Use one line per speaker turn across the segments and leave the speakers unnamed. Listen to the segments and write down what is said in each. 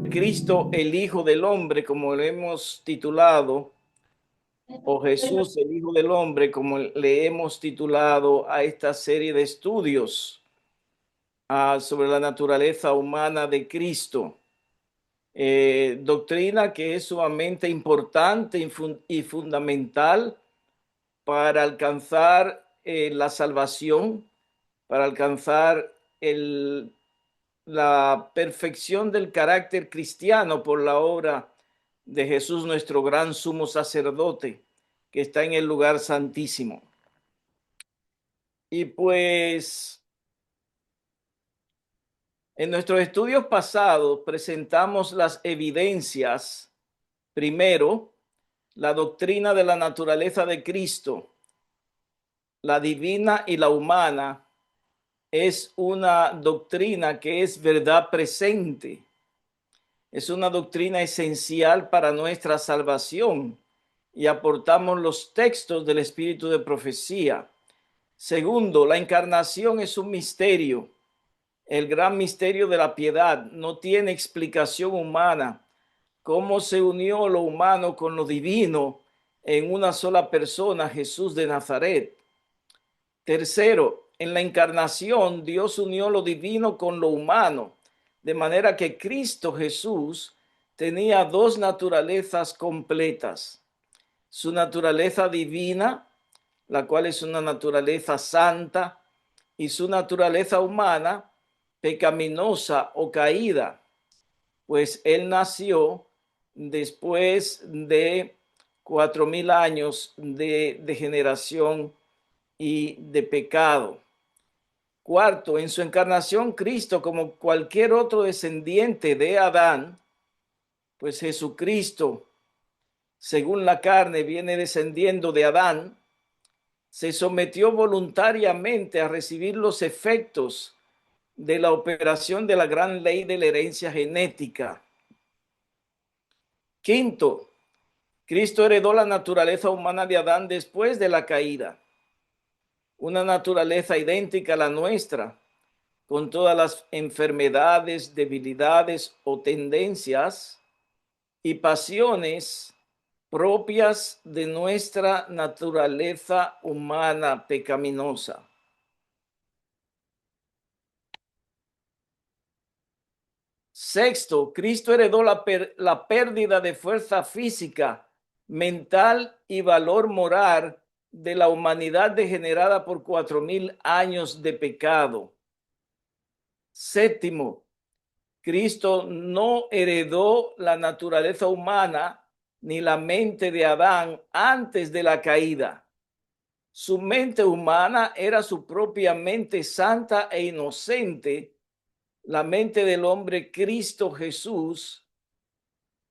Cristo, el Hijo del Hombre, como le hemos titulado, o Jesús, el Hijo del Hombre, como le hemos titulado a esta serie de estudios sobre la naturaleza humana de Cristo. Doctrina que es sumamente importante y fundamental para alcanzar la salvación, para alcanzar la perfección del carácter cristiano por la obra de Jesús, nuestro gran sumo sacerdote, que está en el lugar santísimo. Y pues en nuestros estudios pasados presentamos las evidencias. Primero, la doctrina de la naturaleza de Cristo, la divina y la humana, es una doctrina que es verdad presente. Es una doctrina esencial para nuestra salvación y aportamos los textos del espíritu de profecía. Segundo, la encarnación es un misterio, el gran misterio de la piedad. No tiene explicación humana. Cómo se unió lo humano con lo divino en una sola persona, Jesús de Nazaret. Tercero, en la encarnación Dios unió lo divino con lo humano, de manera que Cristo Jesús tenía dos naturalezas completas. Su naturaleza divina, la cual es una naturaleza santa, y su naturaleza humana, pecaminosa o caída, pues él nació después de 4000 años de degeneración y de pecado. Cuarto, en su encarnación, Cristo, como cualquier otro descendiente de Adán, pues Jesucristo, según la carne, viene descendiendo de Adán, se sometió voluntariamente a recibir los efectos de la operación de la gran ley de la herencia genética. Quinto, Cristo heredó la naturaleza humana de Adán después de la caída, una naturaleza idéntica a la nuestra, con todas las enfermedades, debilidades o tendencias y pasiones propias de nuestra naturaleza humana pecaminosa. Sexto, Cristo heredó la pérdida de fuerza física, mental y valor moral de la humanidad degenerada por 4000 años de pecado. Séptimo, Cristo no heredó la naturaleza humana ni la mente de Adán antes de la caída. Su mente humana era su propia mente santa e inocente, la mente del hombre Cristo Jesús,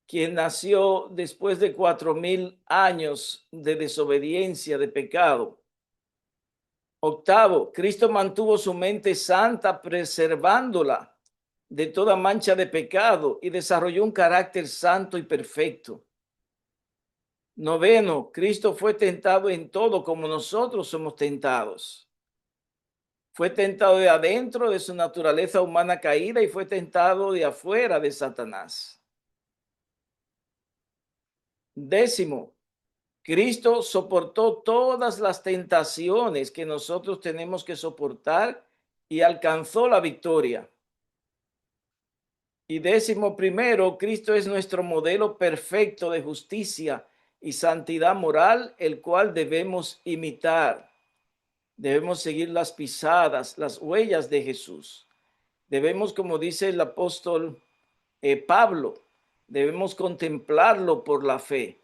quien nació después de 4000 años de desobediencia, de pecado. Octavo, Cristo mantuvo su mente santa, preservándola de toda mancha de pecado y desarrolló un carácter santo y perfecto. Noveno, Cristo fue tentado en todo como nosotros somos tentados. Fue tentado de adentro de su naturaleza humana caída y fue tentado de afuera de Satanás. Décimo, Cristo soportó todas las tentaciones que nosotros tenemos que soportar y alcanzó la victoria. Y décimo primero, Cristo es nuestro modelo perfecto de justicia y santidad moral, el cual debemos imitar. Debemos seguir las pisadas, las huellas de Jesús. Debemos, como dice el apóstol Pablo, debemos contemplarlo por la fe,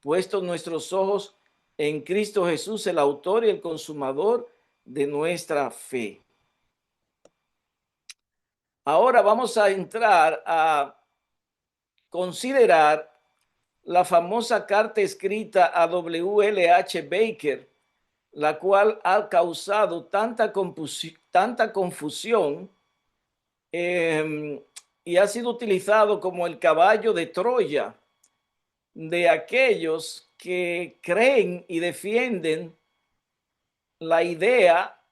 puestos nuestros ojos en Cristo Jesús, el autor y el consumador de nuestra fe. Ahora vamos a entrar a considerar la famosa carta escrita a W. H. Baker, la cual ha causado tanta confusión y ha sido utilizado como el caballo de Troya de aquellos que creen y defienden la idea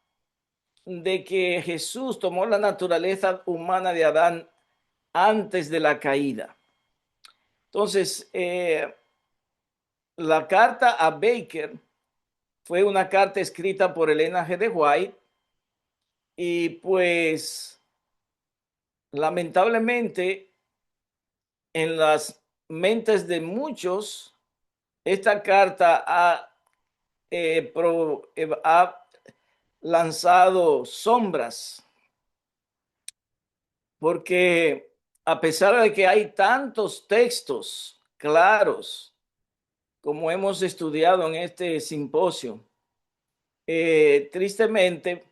de que Jesús tomó la naturaleza humana de Adán antes de la caída. Entonces, la carta a Baker fue una carta escrita por Elena G. de White y pues lamentablemente en las mentes de muchos esta carta ha lanzado sombras porque a pesar de que hay tantos textos claros como hemos estudiado en este simposio, tristemente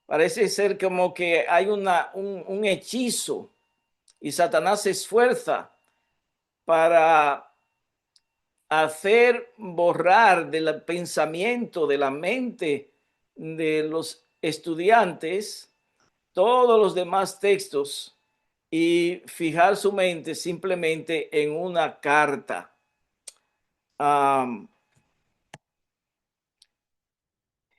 parece ser como que hay un hechizo y Satanás se esfuerza para hacer borrar del pensamiento, de la mente de los estudiantes todos los demás textos y fijar su mente simplemente en una carta.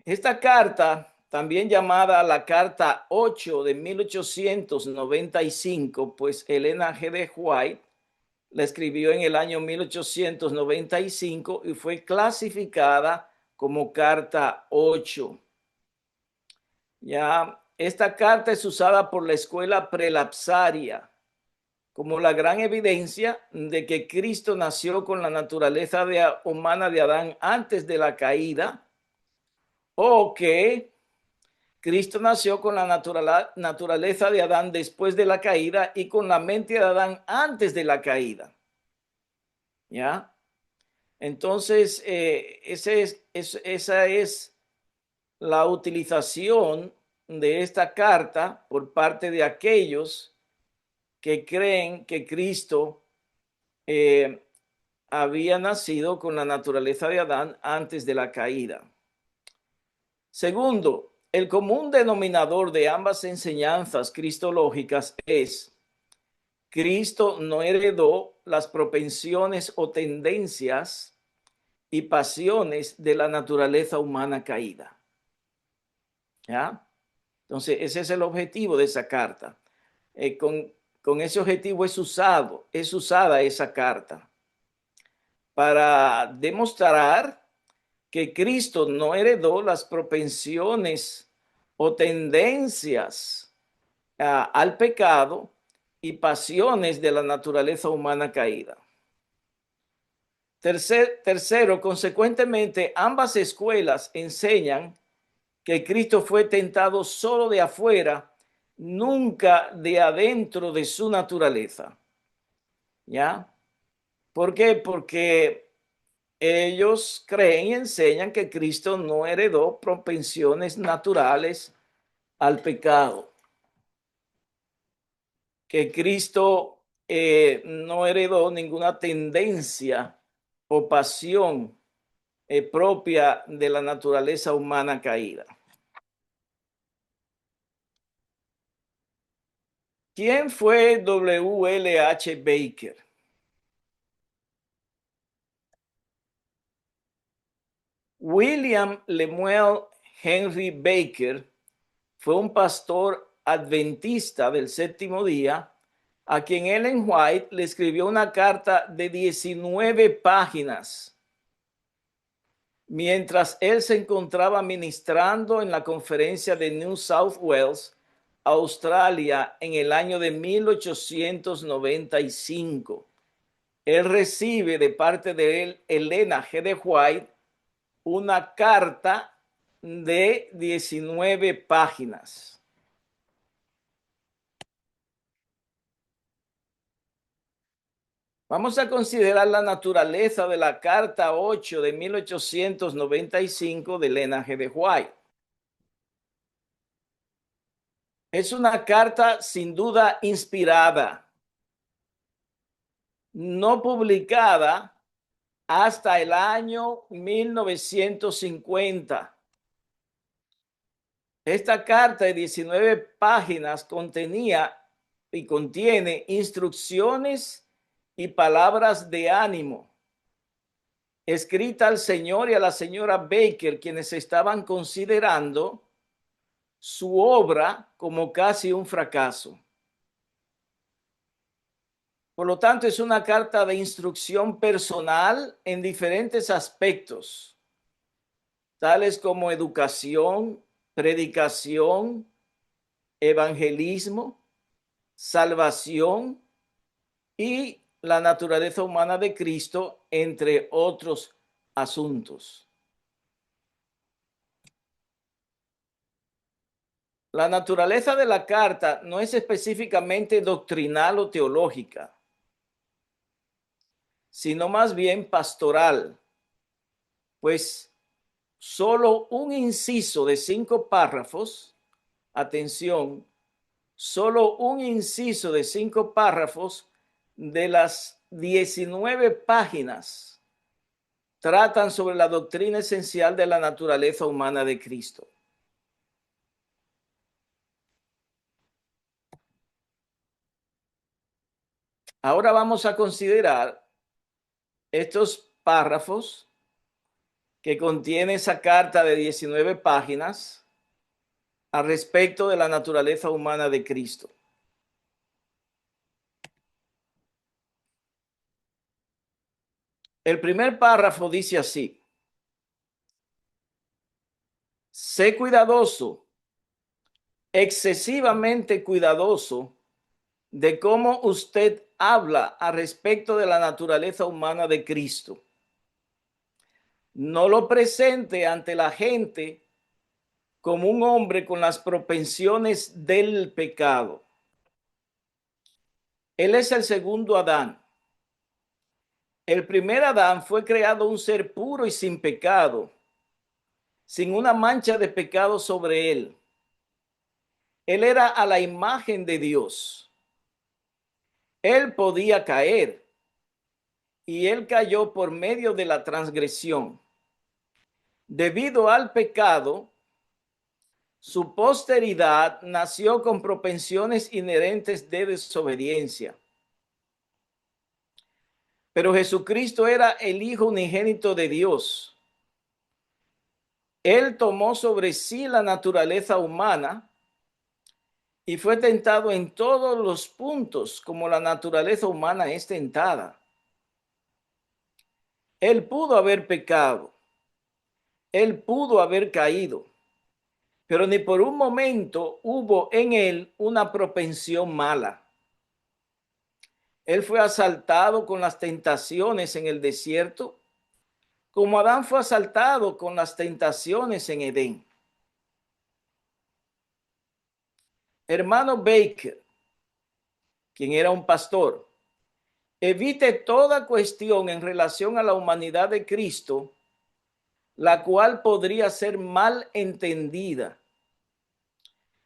Esta carta, también llamada la Carta 8 de 1895, pues Elena G. de White la escribió en el año 1895 y fue clasificada como Carta 8. Ya, esta carta es usada por la escuela prelapsaria como la gran evidencia de que Cristo nació con la naturaleza humana de Adán antes de la caída, o que Cristo nació con la naturaleza de Adán después de la caída y con la mente de Adán antes de la caída. ¿Ya? Entonces, esa es la utilización de esta carta por parte de aquellos que creen que Cristo había nacido con la naturaleza de Adán antes de la caída. Segundo, el común denominador de ambas enseñanzas cristológicas es: Cristo no heredó las propensiones o tendencias y pasiones de la naturaleza humana caída. ¿Ya? Entonces, ese es el objetivo de esa carta. Con ese objetivo es usada esa carta para demostrar que Cristo no heredó las propensiones o tendencias al pecado y pasiones de la naturaleza humana caída. Tercero, consecuentemente, ambas escuelas enseñan que Cristo fue tentado solo de afuera, nunca de adentro de su naturaleza. ¿Ya? ¿Por qué? Porque ellos creen y enseñan que Cristo no heredó propensiones naturales al pecado, que Cristo no heredó ninguna tendencia o pasión propia de la naturaleza humana caída. ¿Quién fue W. H. Baker? William Lemuel Henry Baker fue un pastor adventista del séptimo día a quien Ellen White le escribió una carta de 19 páginas mientras él se encontraba ministrando en la conferencia de New South Wales, Australia, en el año de 1895. Él recibe de parte de Elena G. de White una carta de 19 páginas. Vamos a considerar la naturaleza de la Carta 8 de 1895 de Elena G. de White. Es una carta sin duda inspirada, no publicada hasta el año 1950. Esta carta de 19 páginas contenía y contiene instrucciones y palabras de ánimo escrita al señor y a la señora Baker, quienes estaban considerando su obra como casi un fracaso. Por lo tanto, es una carta de instrucción personal en diferentes aspectos, tales como educación, predicación, evangelismo, salvación y la naturaleza humana de Cristo, entre otros asuntos. La naturaleza de la carta no es específicamente doctrinal o teológica, sino más bien pastoral, pues solo un inciso de 5 párrafos, atención, solo un inciso de 5 párrafos de las 19 páginas tratan sobre la doctrina esencial de la naturaleza humana de Cristo. Ahora vamos a considerar estos párrafos que contiene esa carta de 19 páginas al respecto de la naturaleza humana de Cristo. El primer párrafo dice así: sé cuidadoso, excesivamente cuidadoso de cómo usted habla al respecto de la naturaleza humana de Cristo. No lo presente ante la gente como un hombre con las propensiones del pecado. Él es el segundo Adán. El primer Adán fue creado un ser puro y sin pecado, sin una mancha de pecado sobre él. Él era a la imagen de Dios. Él podía caer y él cayó por medio de la transgresión. Debido al pecado, su posteridad nació con propensiones inherentes de desobediencia. Pero Jesucristo era el Hijo unigénito de Dios. Él tomó sobre sí la naturaleza humana y fue tentado en todos los puntos como la naturaleza humana es tentada. Él pudo haber pecado, él pudo haber caído, pero ni por un momento hubo en él una propensión mala. Él fue asaltado con las tentaciones en el desierto, como Adán fue asaltado con las tentaciones en Edén. Hermano Baker, quien era un pastor, evite toda cuestión en relación a la humanidad de Cristo, la cual podría ser mal entendida.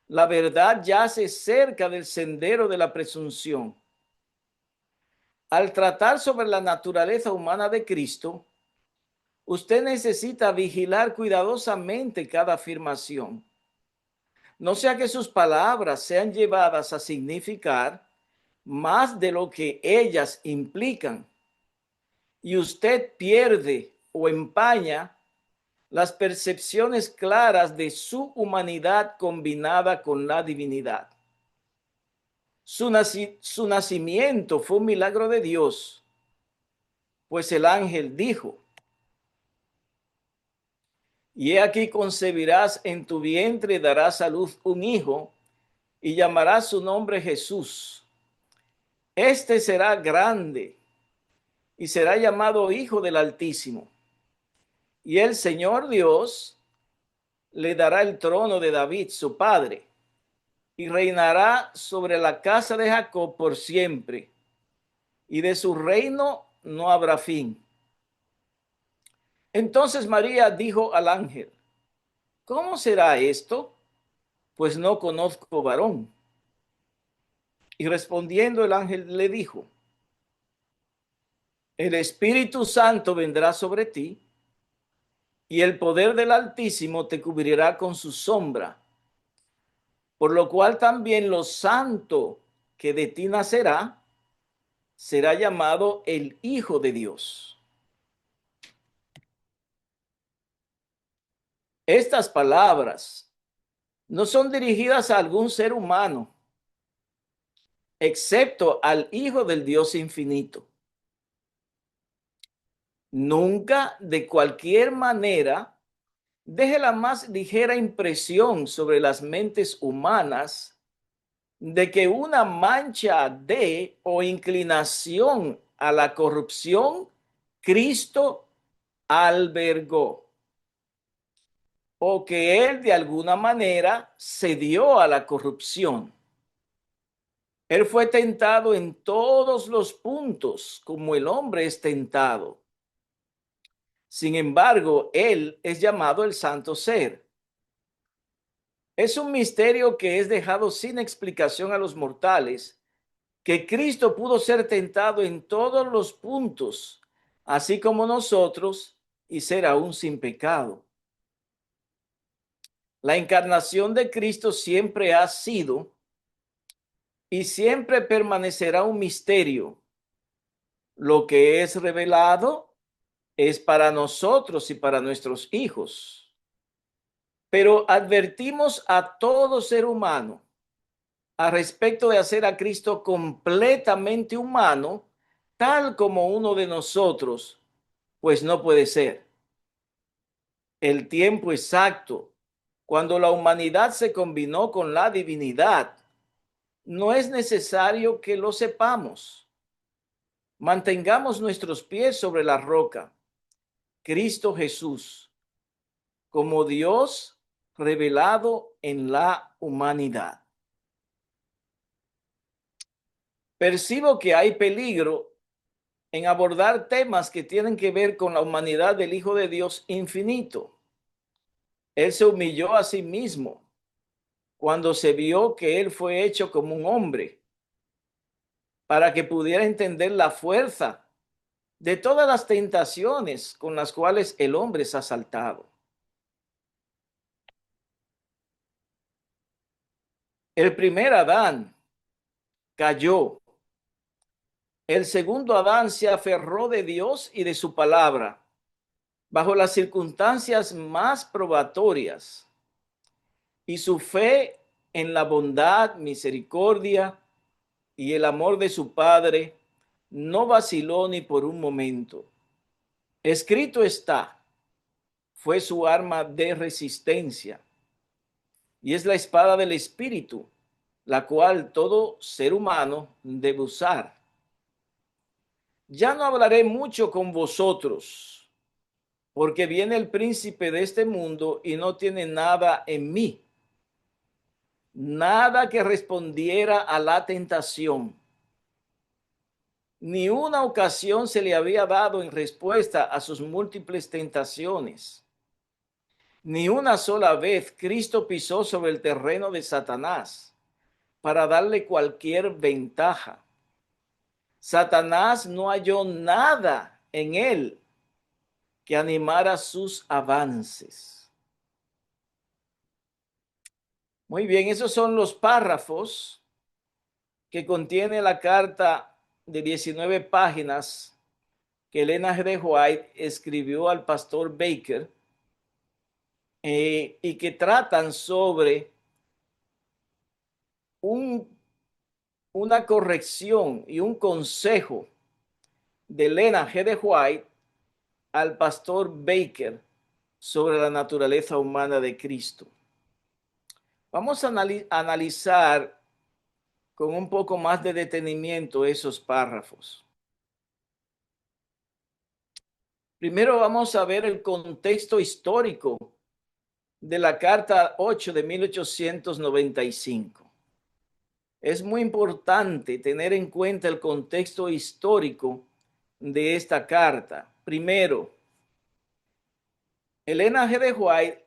La verdad yace cerca del sendero de la presunción. Al tratar sobre la naturaleza humana de Cristo, usted necesita vigilar cuidadosamente cada afirmación. No sea que sus palabras sean llevadas a significar más de lo que ellas implican y usted pierde o empaña las percepciones claras de su humanidad combinada con la divinidad. Su nacimiento fue un milagro de Dios, pues el ángel dijo: y he aquí concebirás en tu vientre y darás a luz un hijo y llamarás su nombre Jesús. Este será grande y será llamado Hijo del Altísimo. Y el Señor Dios le dará el trono de David, su padre, y reinará sobre la casa de Jacob por siempre, y de su reino no habrá fin. Entonces María dijo al ángel: ¿cómo será esto? Pues no conozco varón. Y respondiendo el ángel le dijo: el Espíritu Santo vendrá sobre ti, y el poder del Altísimo te cubrirá con su sombra, por lo cual también lo santo que de ti nacerá será llamado el Hijo de Dios. Estas palabras no son dirigidas a algún ser humano, excepto al Hijo del Dios infinito. Nunca, de cualquier manera, deje la más ligera impresión sobre las mentes humanas de que una mancha de o inclinación a la corrupción Cristo albergó, o que él de alguna manera cedió a la corrupción. Él fue tentado en todos los puntos como el hombre es tentado. Sin embargo, él es llamado el santo ser. Es un misterio que es dejado sin explicación a los mortales, que Cristo pudo ser tentado en todos los puntos, así como nosotros, y ser aún sin pecado. La encarnación de Cristo siempre ha sido y siempre permanecerá un misterio. Lo que es revelado es para nosotros y para nuestros hijos. Pero advertimos a todo ser humano a respecto de hacer a Cristo completamente humano, tal como uno de nosotros, pues no puede ser. El tiempo exacto, cuando la humanidad se combinó con la divinidad, no es necesario que lo sepamos. Mantengamos nuestros pies sobre la roca, Cristo Jesús, como Dios revelado en la humanidad. Percibo que hay peligro en abordar temas que tienen que ver con la humanidad del Hijo de Dios infinito. Él se humilló a sí mismo cuando se vio que él fue hecho como un hombre, para que pudiera entender la fuerza de todas las tentaciones con las cuales el hombre es asaltado. El primer Adán cayó. El segundo Adán se aferró de Dios y de su palabra bajo las circunstancias más probatorias, y su fe en la bondad, misericordia y el amor de su Padre no vaciló ni por un momento. Escrito está, fue su arma de resistencia, y es la espada del Espíritu, la cual todo ser humano debe usar. Ya no hablaré mucho con vosotros, porque viene el príncipe de este mundo y no tiene nada en mí, nada que respondiera a la tentación. Ni una ocasión se le había dado en respuesta a sus múltiples tentaciones. Ni una sola vez Cristo pisó sobre el terreno de Satanás para darle cualquier ventaja. Satanás no halló nada en él que animara sus avances. Muy bien, esos son los párrafos que contiene la carta de 19 páginas que Elena G. White escribió al pastor Baker, y que tratan sobre una corrección y un consejo de Elena G. White al pastor Baker sobre la naturaleza humana de Cristo. Vamos a analizar con un poco más de detenimiento esos párrafos. Primero vamos a ver el contexto histórico de la Carta 8 de 1895. Es muy importante tener en cuenta el contexto histórico de esta carta. Primero, Elena G. White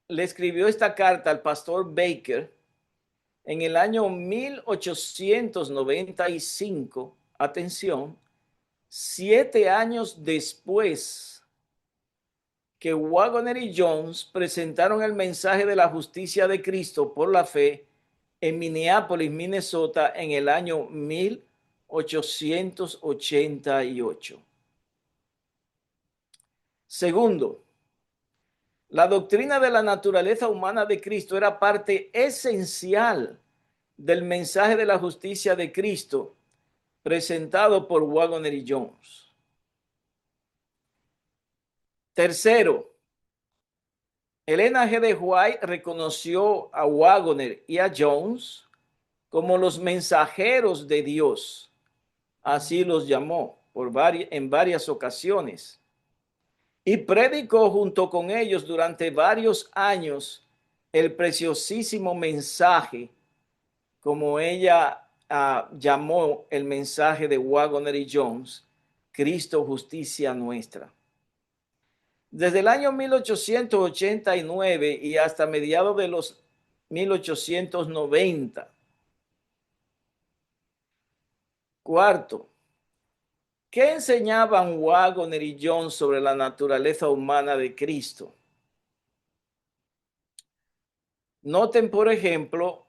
le escribió esta carta al pastor Baker en el año 1895, atención, 7 años después que Waggoner y Jones presentaron el mensaje de la justicia de Cristo por la fe en Minneapolis, Minnesota, en el año 1888. Segundo, La doctrina de la naturaleza humana de Cristo era parte esencial del mensaje de la justicia de Cristo presentado por Waggoner y Jones. Tercero, Elena G. de White reconoció a Waggoner y a Jones como los mensajeros de Dios. Así los llamó en varias ocasiones. Y predicó junto con ellos durante varios años el preciosísimo mensaje, como ella llamó el mensaje de Waggoner y Jones, Cristo justicia nuestra. Desde el año 1889 y hasta mediados de los 1890. Cuarto, ¿qué enseñaban Waggoner y Jones sobre la naturaleza humana de Cristo? Noten, por ejemplo,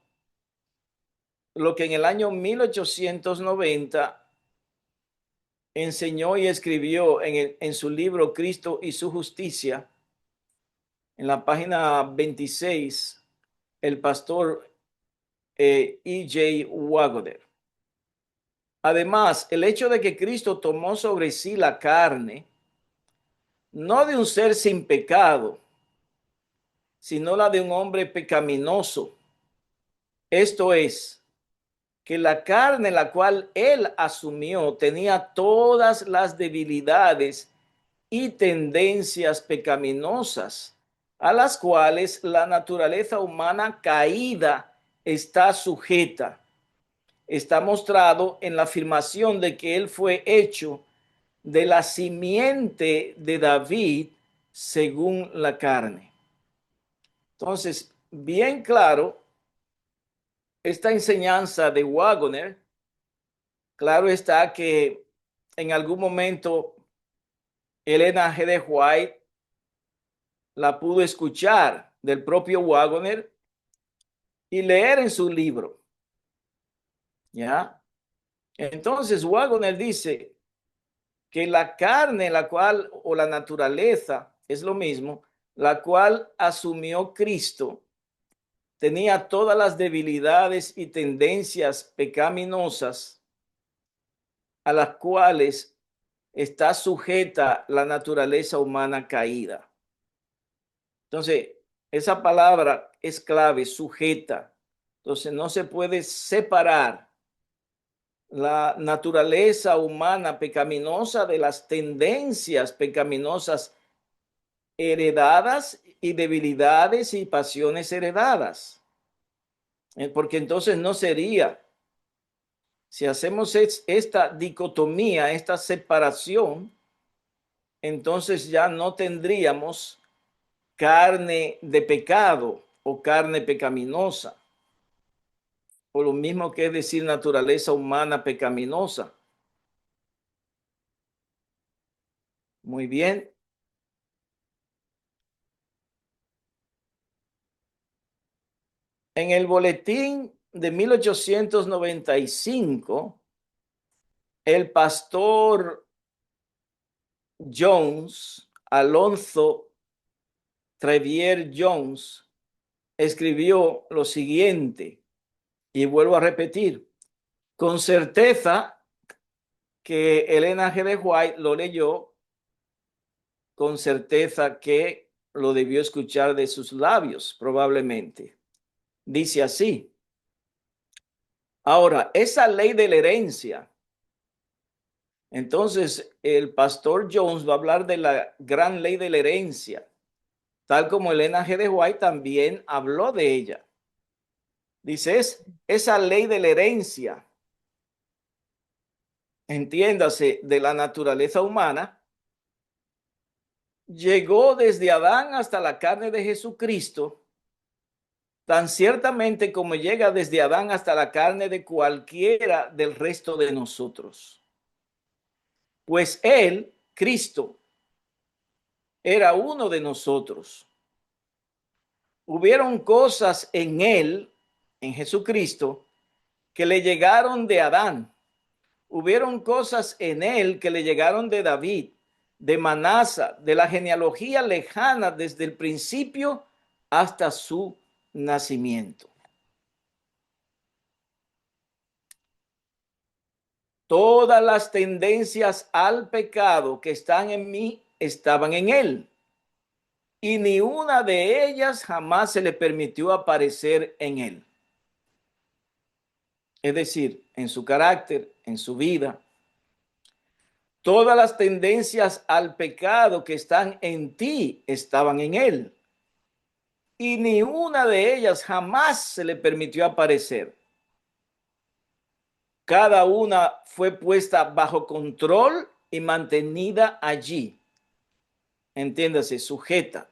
lo que en el año 1890 enseñó y escribió en su libro Cristo y su justicia, en la página 26, el pastor E.J. Waggoner. Además, el hecho de que Cristo tomó sobre sí la carne, no de un ser sin pecado, sino la de un hombre pecaminoso. Esto es, que la carne la cual él asumió tenía todas las debilidades y tendencias pecaminosas a las cuales la naturaleza humana caída está sujeta. Está mostrado en la afirmación de que él fue hecho de la simiente de David según la carne. Entonces, bien claro, esta enseñanza de Waggoner, claro está que en algún momento Elena G. de White la pudo escuchar del propio Waggoner y leer en su libro. ¿Ya? Entonces Waggoner dice que la carne, la cual, o la naturaleza, es lo mismo, la cual asumió Cristo, tenía todas las debilidades y tendencias pecaminosas a las cuales está sujeta la naturaleza humana caída. Entonces, esa palabra es clave, sujeta. Entonces, no se puede separar la naturaleza humana pecaminosa de las tendencias pecaminosas heredadas y debilidades y pasiones heredadas. Porque entonces no sería, si hacemos esta dicotomía, esta separación, entonces ya no tendríamos carne de pecado o carne pecaminosa, o lo mismo que es decir naturaleza humana pecaminosa. Muy bien. En el boletín de 1895, el pastor Jones, Alonso Trevier Jones, escribió lo siguiente, y vuelvo a repetir, con certeza que Elena G. de White lo leyó, con certeza que lo debió escuchar de sus labios, probablemente. Dice así: ahora, esa ley de la herencia, entonces el pastor Jones va a hablar de la gran ley de la herencia, tal como Elena G. de White también habló de ella. Dice, esa ley de la herencia, entiéndase, de la naturaleza humana, llegó desde Adán hasta la carne de Jesucristo, tan ciertamente como llega desde Adán hasta la carne de cualquiera del resto de nosotros. Pues él, Cristo, era uno de nosotros. Hubieron cosas en él, en Jesucristo, que le llegaron de Adán. Hubieron cosas en él que le llegaron de David, de Manasa, de la genealogía lejana desde el principio hasta su nacimiento. Todas las tendencias al pecado que están en mí estaban en él, y ni una de ellas jamás se le permitió aparecer en él. Es decir, en su carácter, en su vida. Todas las tendencias al pecado que están en ti estaban en él, y ni una de ellas jamás se le permitió aparecer. Cada una fue puesta bajo control y mantenida allí. Entiéndase, sujeta.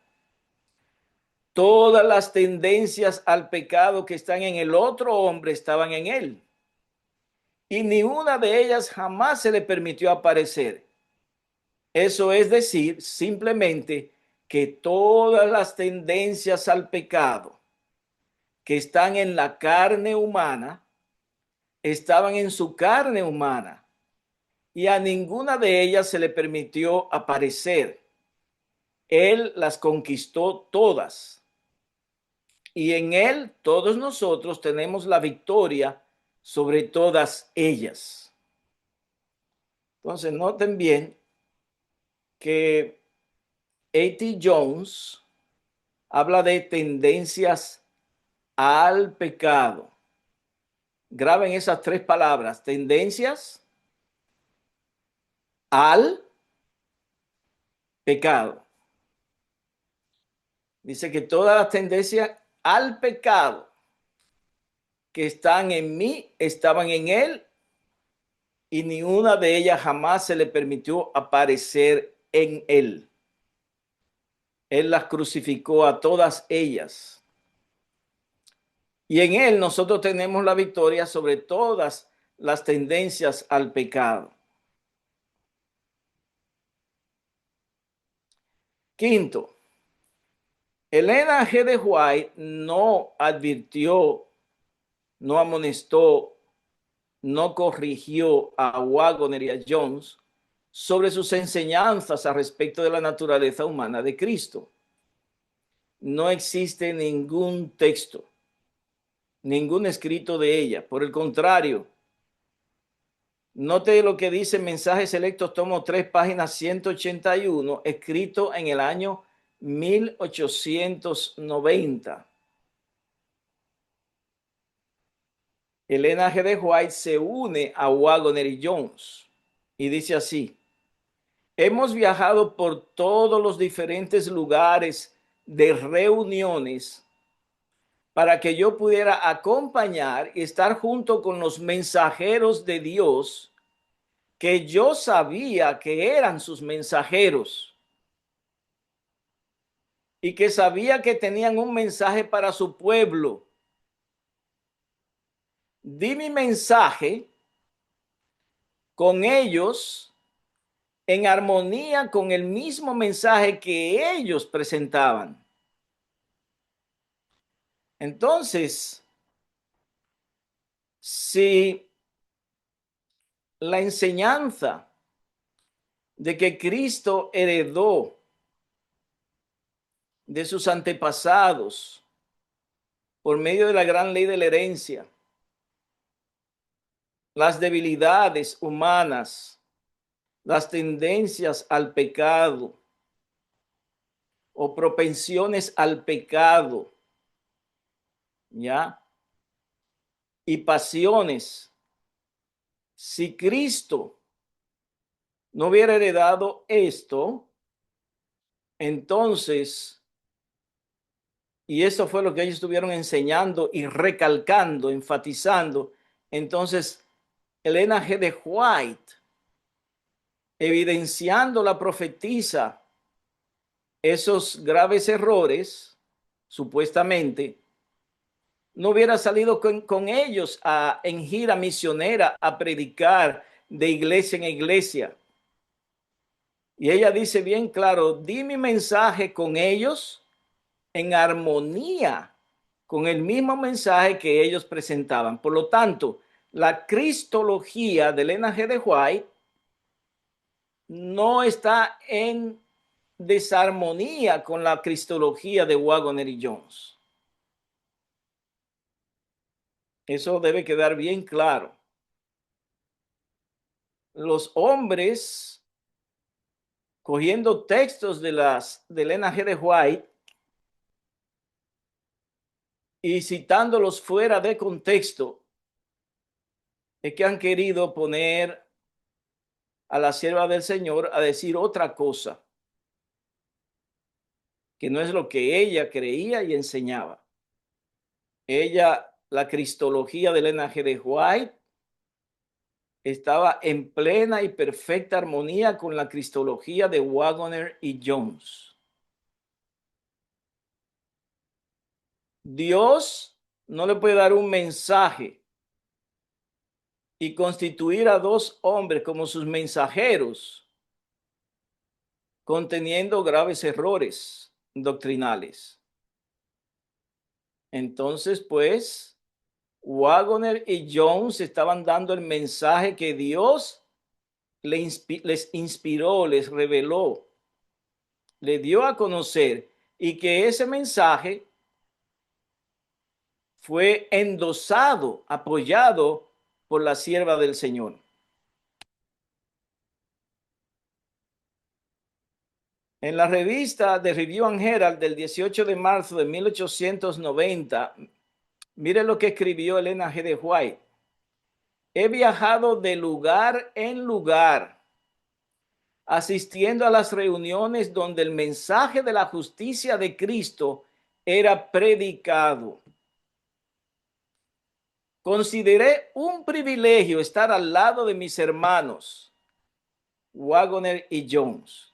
Todas las tendencias al pecado que están en el otro hombre estaban en él, y ni una de ellas jamás se le permitió aparecer. Eso es decir, simplemente que todas las tendencias al pecado que están en la carne humana estaban en su carne humana, y a ninguna de ellas se le permitió aparecer. Él las conquistó todas, y en él todos nosotros tenemos la victoria sobre todas ellas. Entonces, noten bien que A.T. Jones habla de tendencias al pecado. Graben esas tres palabras: tendencias al pecado. Dice que todas las tendencias al pecado que están en mí estaban en él, y ni una de ellas jamás se le permitió aparecer en él. Él las crucificó a todas ellas. Y en él nosotros tenemos la victoria sobre todas las tendencias al pecado. Quinto, Elena G. de White no advirtió, no amonestó, no corrigió a Waggoner y a Jones sobre sus enseñanzas al respecto de la naturaleza humana de Cristo. No existe ningún texto, ningún escrito de ella. Por el contrario, note lo que dice Mensajes Selectos, tomo 3, página 181, escrito en el año 1890. Elena G. de White se une a Waggoner y Jones y dice así: hemos viajado por todos los diferentes lugares de reuniones para que yo pudiera acompañar y estar junto con los mensajeros de Dios, que yo sabía que eran sus mensajeros y que sabía que tenían un mensaje para su pueblo. Di mi mensaje con ellos en armonía con el mismo mensaje que ellos presentaban. Entonces, si la enseñanza de que Cristo heredó de sus antepasados por medio de la gran ley de la herencia, las debilidades humanas, las tendencias al pecado o propensiones al pecado, ¿ya? Y pasiones. Si Cristo no hubiera heredado esto, entonces, y eso fue lo que ellos estuvieron enseñando y recalcando, enfatizando, entonces Elena G. de White, evidenciando la profetisa esos graves errores, supuestamente, no hubiera salido con ellos en gira misionera a predicar de iglesia en iglesia. Y ella dice bien claro: di mi mensaje con ellos en armonía con el mismo mensaje que ellos presentaban. Por lo tanto, la cristología de Elena G. de White no está en desarmonía con la cristología de Waggoner y Jones. Eso debe quedar bien claro. Los hombres, cogiendo textos de Elena G. de White y citándolos fuera de contexto, es que han querido poner a la sierva del Señor a decir otra cosa, que no es lo que ella creía y enseñaba. Ella, la cristología de Elena G. de White, estaba en plena y perfecta armonía con la cristología de Waggoner y Jones. Dios no le puede dar un mensaje y constituir a dos hombres como sus mensajeros, conteniendo graves errores doctrinales. Entonces, pues, Waggoner y Jones estaban dando el mensaje que Dios les inspiró, les reveló, le dio a conocer, y que ese mensaje fue endosado, apoyado por la sierva del Señor. En la revista de Review and Herald del 18 de marzo de 1890, mire lo que escribió Elena G. de White. He viajado de lugar en lugar, asistiendo a las reuniones donde el mensaje de la justicia de Cristo era predicado. Consideré un privilegio estar al lado de mis hermanos, Waggoner y Jones,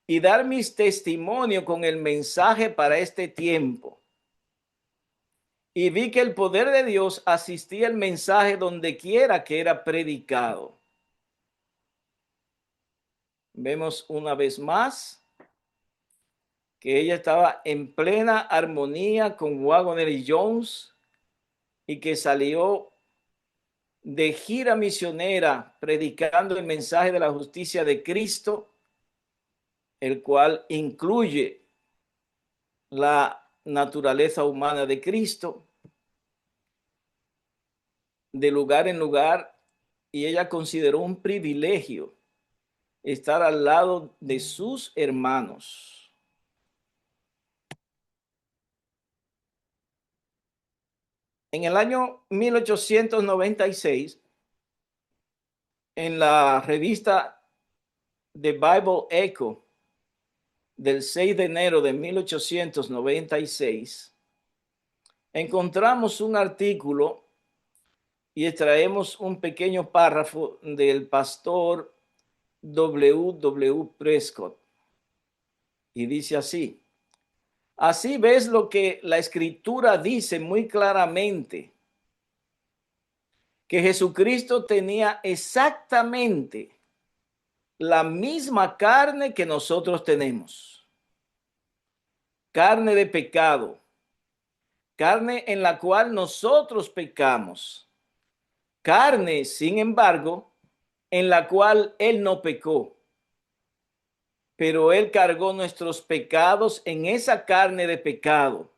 y dar mis testimonios con el mensaje para este tiempo. Y vi que el poder de Dios asistía el mensaje donde quiera que era predicado. Vemos una vez más que ella estaba en plena armonía con Waggoner y Jones y que salió de gira misionera predicando el mensaje de la justicia de Cristo, el cual incluye la naturaleza humana de Cristo, de lugar en lugar, y ella consideró un privilegio estar al lado de sus hermanos. En el año 1896, en la revista The Bible Echo del 6 de enero de 1896, encontramos un artículo y extraemos un pequeño párrafo del pastor W. Prescott. Y dice así: así ves lo que la escritura dice muy claramente, que Jesucristo tenía exactamente la misma carne que nosotros tenemos. Carne de pecado, carne en la cual nosotros pecamos. Carne, sin embargo, en la cual Él no pecó. Pero Él cargó nuestros pecados en esa carne de pecado.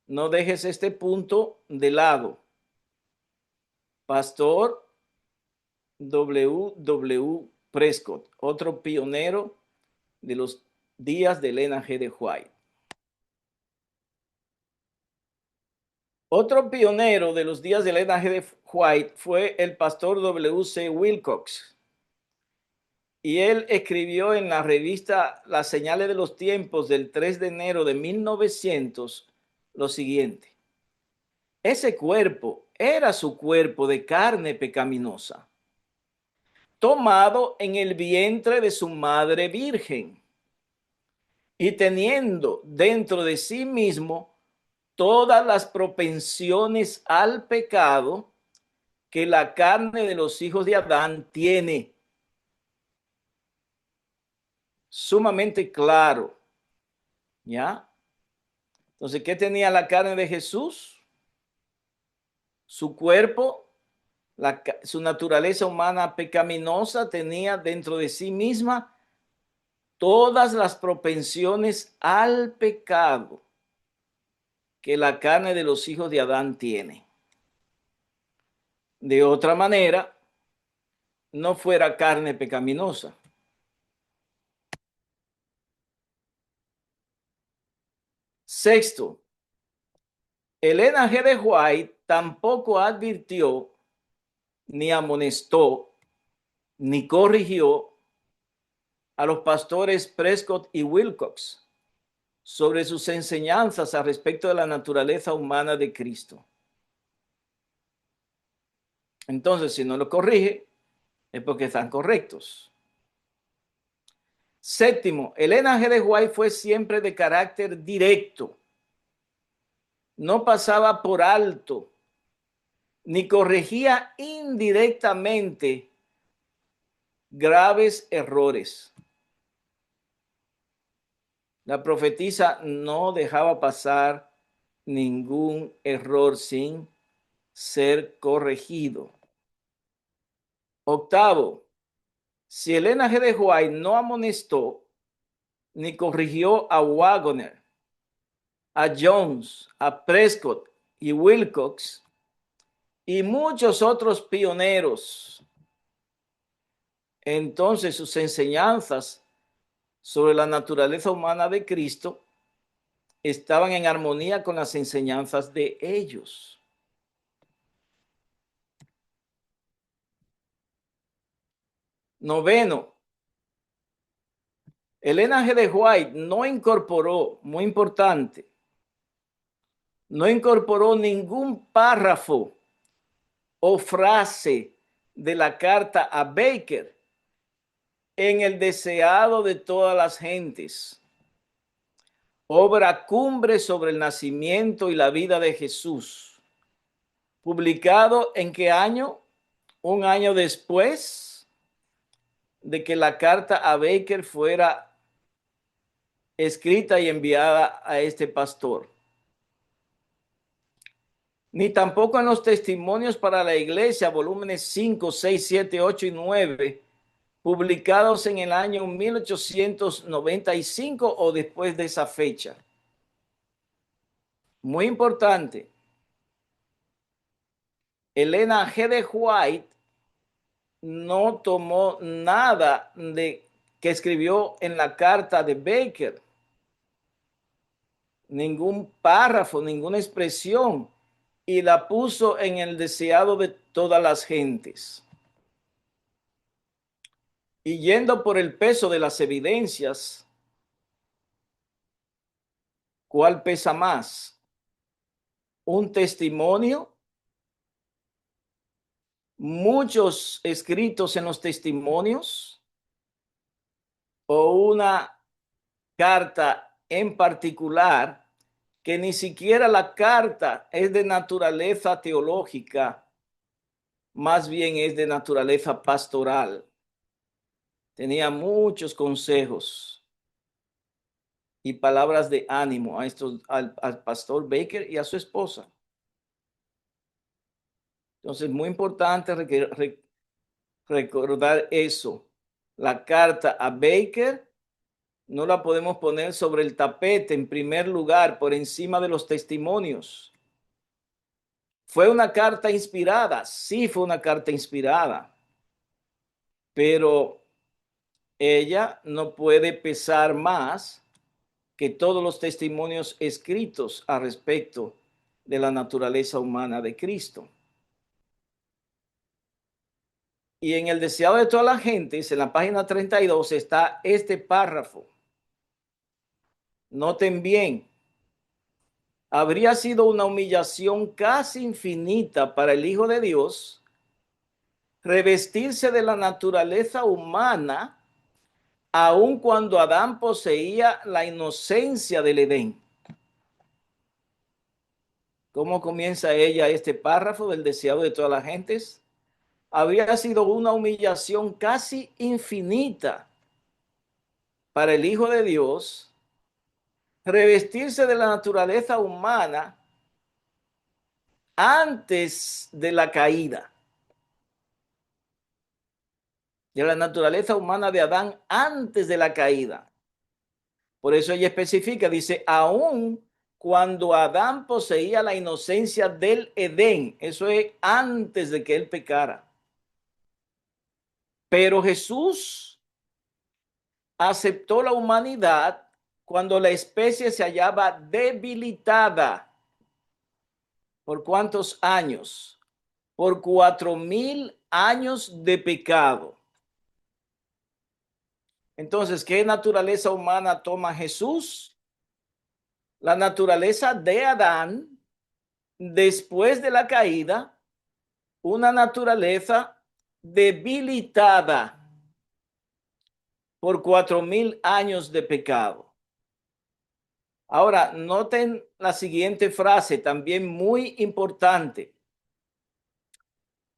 No dejes este punto de lado. Pastor W. Prescott, otro pionero de los días de Elena G. de White. Otro pionero de los días de Elena G. de White fue el pastor W.C. Wilcox. Y él escribió en la revista Las Señales de los Tiempos del 3 de enero de 1900 lo siguiente: ese cuerpo era su cuerpo de carne pecaminosa, tomado en el vientre de su madre virgen y teniendo dentro de sí mismo todas las propensiones al pecado que la carne de los hijos de Adán tiene. Sumamente claro, ¿ya? Entonces, ¿qué tenía la carne de Jesús? Su cuerpo, Su naturaleza humana pecaminosa tenía dentro de sí misma todas las propensiones al pecado que la carne de los hijos de Adán tiene. De otra manera, no fuera carne pecaminosa. Sexto, Elena G. de White tampoco advirtió, ni amonestó, ni corrigió a los pastores Prescott y Wilcox sobre sus enseñanzas al respecto de la naturaleza humana de Cristo. Entonces, si no lo corrige, es porque están correctos. Séptimo, Elena G. de White fue siempre de carácter directo. No pasaba por alto ni corregía indirectamente graves errores. La profetisa no dejaba pasar ningún error sin ser corregido. Octavo, si Elena G. de White no amonestó ni corrigió a Waggoner, a Jones, a Prescott y Wilcox y muchos otros pioneros, entonces sus enseñanzas sobre la naturaleza humana de Cristo estaban en armonía con las enseñanzas de ellos. Noveno, Elena G. de White no incorporó, muy importante, no incorporó ningún párrafo o frase de la carta a Baker en el deseado de todas las gentes, obra cumbre sobre el nacimiento y la vida de Jesús, publicado ¿en qué año? Un año después de que la carta a Baker fuera escrita y enviada a este pastor. Ni tampoco en los testimonios para la iglesia, volúmenes 5, 6, 7, 8 y 9, publicados en el año 1895 o después de esa fecha. Muy importante, Elena G. de White no tomó nada de que escribió en la carta de Baker, ningún párrafo, ninguna expresión, y la puso en el deseado de todas las gentes. Y yendo por el peso de las evidencias, ¿cuál pesa más? ¿Un testimonio? ¿Muchos escritos en los testimonios? ¿O una carta en particular que ni siquiera la carta es de naturaleza teológica, más bien es de naturaleza pastoral? Tenía muchos consejos y palabras de ánimo al pastor Baker y a su esposa. Entonces, muy importante recordar eso. La carta a Baker no la podemos poner sobre el tapete en primer lugar, por encima de los testimonios. ¿Fue una carta inspirada? Sí, fue una carta inspirada. Pero ella no puede pesar más que todos los testimonios escritos al respecto de la naturaleza humana de Cristo. Y en el deseado de toda la gente, en la página 32, está este párrafo. Noten bien, habría sido una humillación casi infinita para el Hijo de Dios revestirse de la naturaleza humana, aun cuando Adán poseía la inocencia del Edén. ¿Cómo comienza ella este párrafo del deseado de todas las gentes? Habría sido una humillación casi infinita para el Hijo de Dios revestirse de la naturaleza humana antes de la caída. de la naturaleza humana de Adán antes de la caída. Por eso ella especifica, dice, aún cuando Adán poseía la inocencia del Edén, eso es antes de que él pecara. Pero Jesús aceptó la humanidad cuando la especie se hallaba debilitada. ¿Por cuántos años? Por 4000 años de pecado. Entonces, ¿qué naturaleza humana toma Jesús? La naturaleza de Adán después de la caída, una naturaleza debilitada por 4000 años de pecado. Ahora, noten la siguiente frase, también muy importante.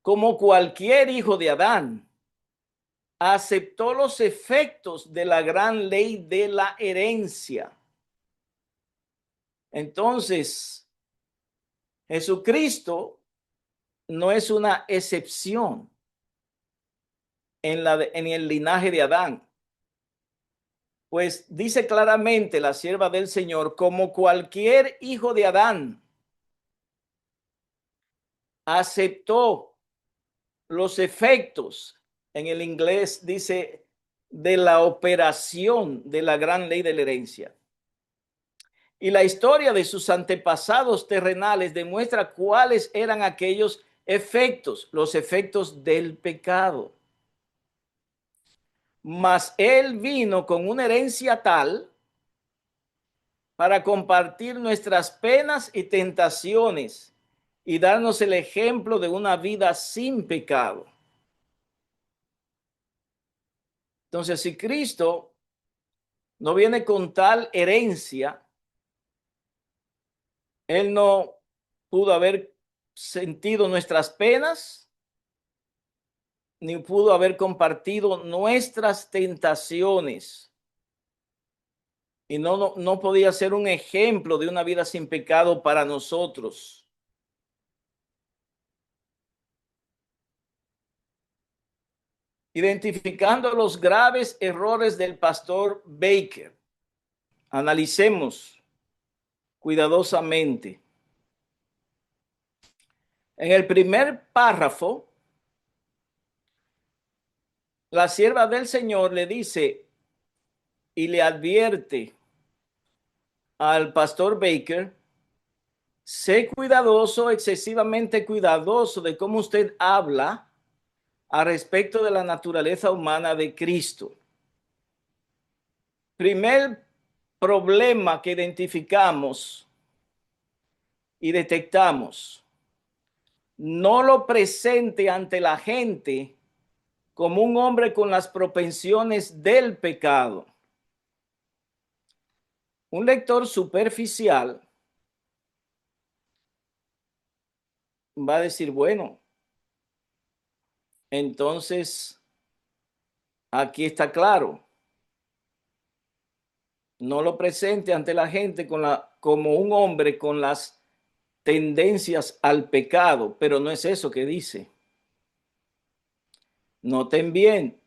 Como cualquier hijo de Adán, aceptó los efectos de la gran ley de la herencia. Entonces, Jesucristo no es una excepción en el linaje de Adán. Pues dice claramente la sierva del Señor, como cualquier hijo de Adán, aceptó los efectos, en el inglés dice, de la operación de la gran ley de la herencia. Y la historia de sus antepasados terrenales demuestra cuáles eran aquellos efectos, los efectos del pecado. Mas él vino con una herencia tal para compartir nuestras penas y tentaciones y darnos el ejemplo de una vida sin pecado. Entonces, si Cristo no viene con tal herencia, Él no pudo haber sentido nuestras penas, ni pudo haber compartido nuestras tentaciones. Y no podía ser un ejemplo de una vida sin pecado para nosotros. Identificando los graves errores del pastor Baker, analicemos cuidadosamente. En el primer párrafo, la sierva del Señor le dice y le advierte al pastor Baker: sé cuidadoso, excesivamente cuidadoso de cómo usted habla a respecto de la naturaleza humana de Cristo. Primer problema que identificamos y detectamos: no lo presente ante la gente como un hombre con las propensiones del pecado. Un lector superficial va a decir, bueno, entonces aquí está claro. No lo presente ante la gente como un hombre con las tendencias al pecado, pero no es eso que dice. Noten bien,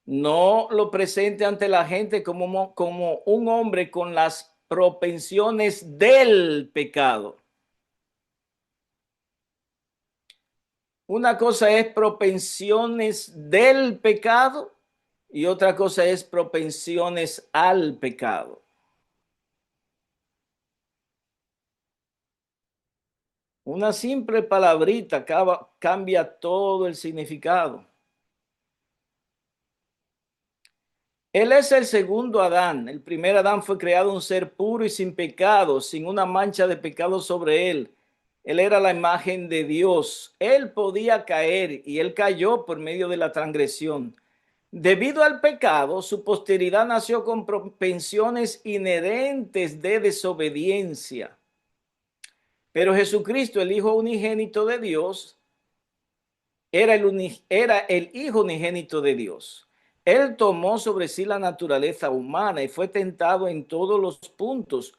no lo presente ante la gente como un hombre con las propensiones del pecado. Una cosa es propensiones del pecado y otra cosa es propensiones al pecado. Una simple palabrita cambia todo el significado. Él es el segundo Adán. El primer Adán fue creado un ser puro y sin pecado, sin una mancha de pecado sobre él. Él era la imagen de Dios. Él podía caer y él cayó por medio de la transgresión. Debido al pecado, su posteridad nació con propensiones inherentes de desobediencia. Pero Jesucristo, el Hijo unigénito de Dios, era el Hijo unigénito de Dios. Él tomó sobre sí la naturaleza humana y fue tentado en todos los puntos,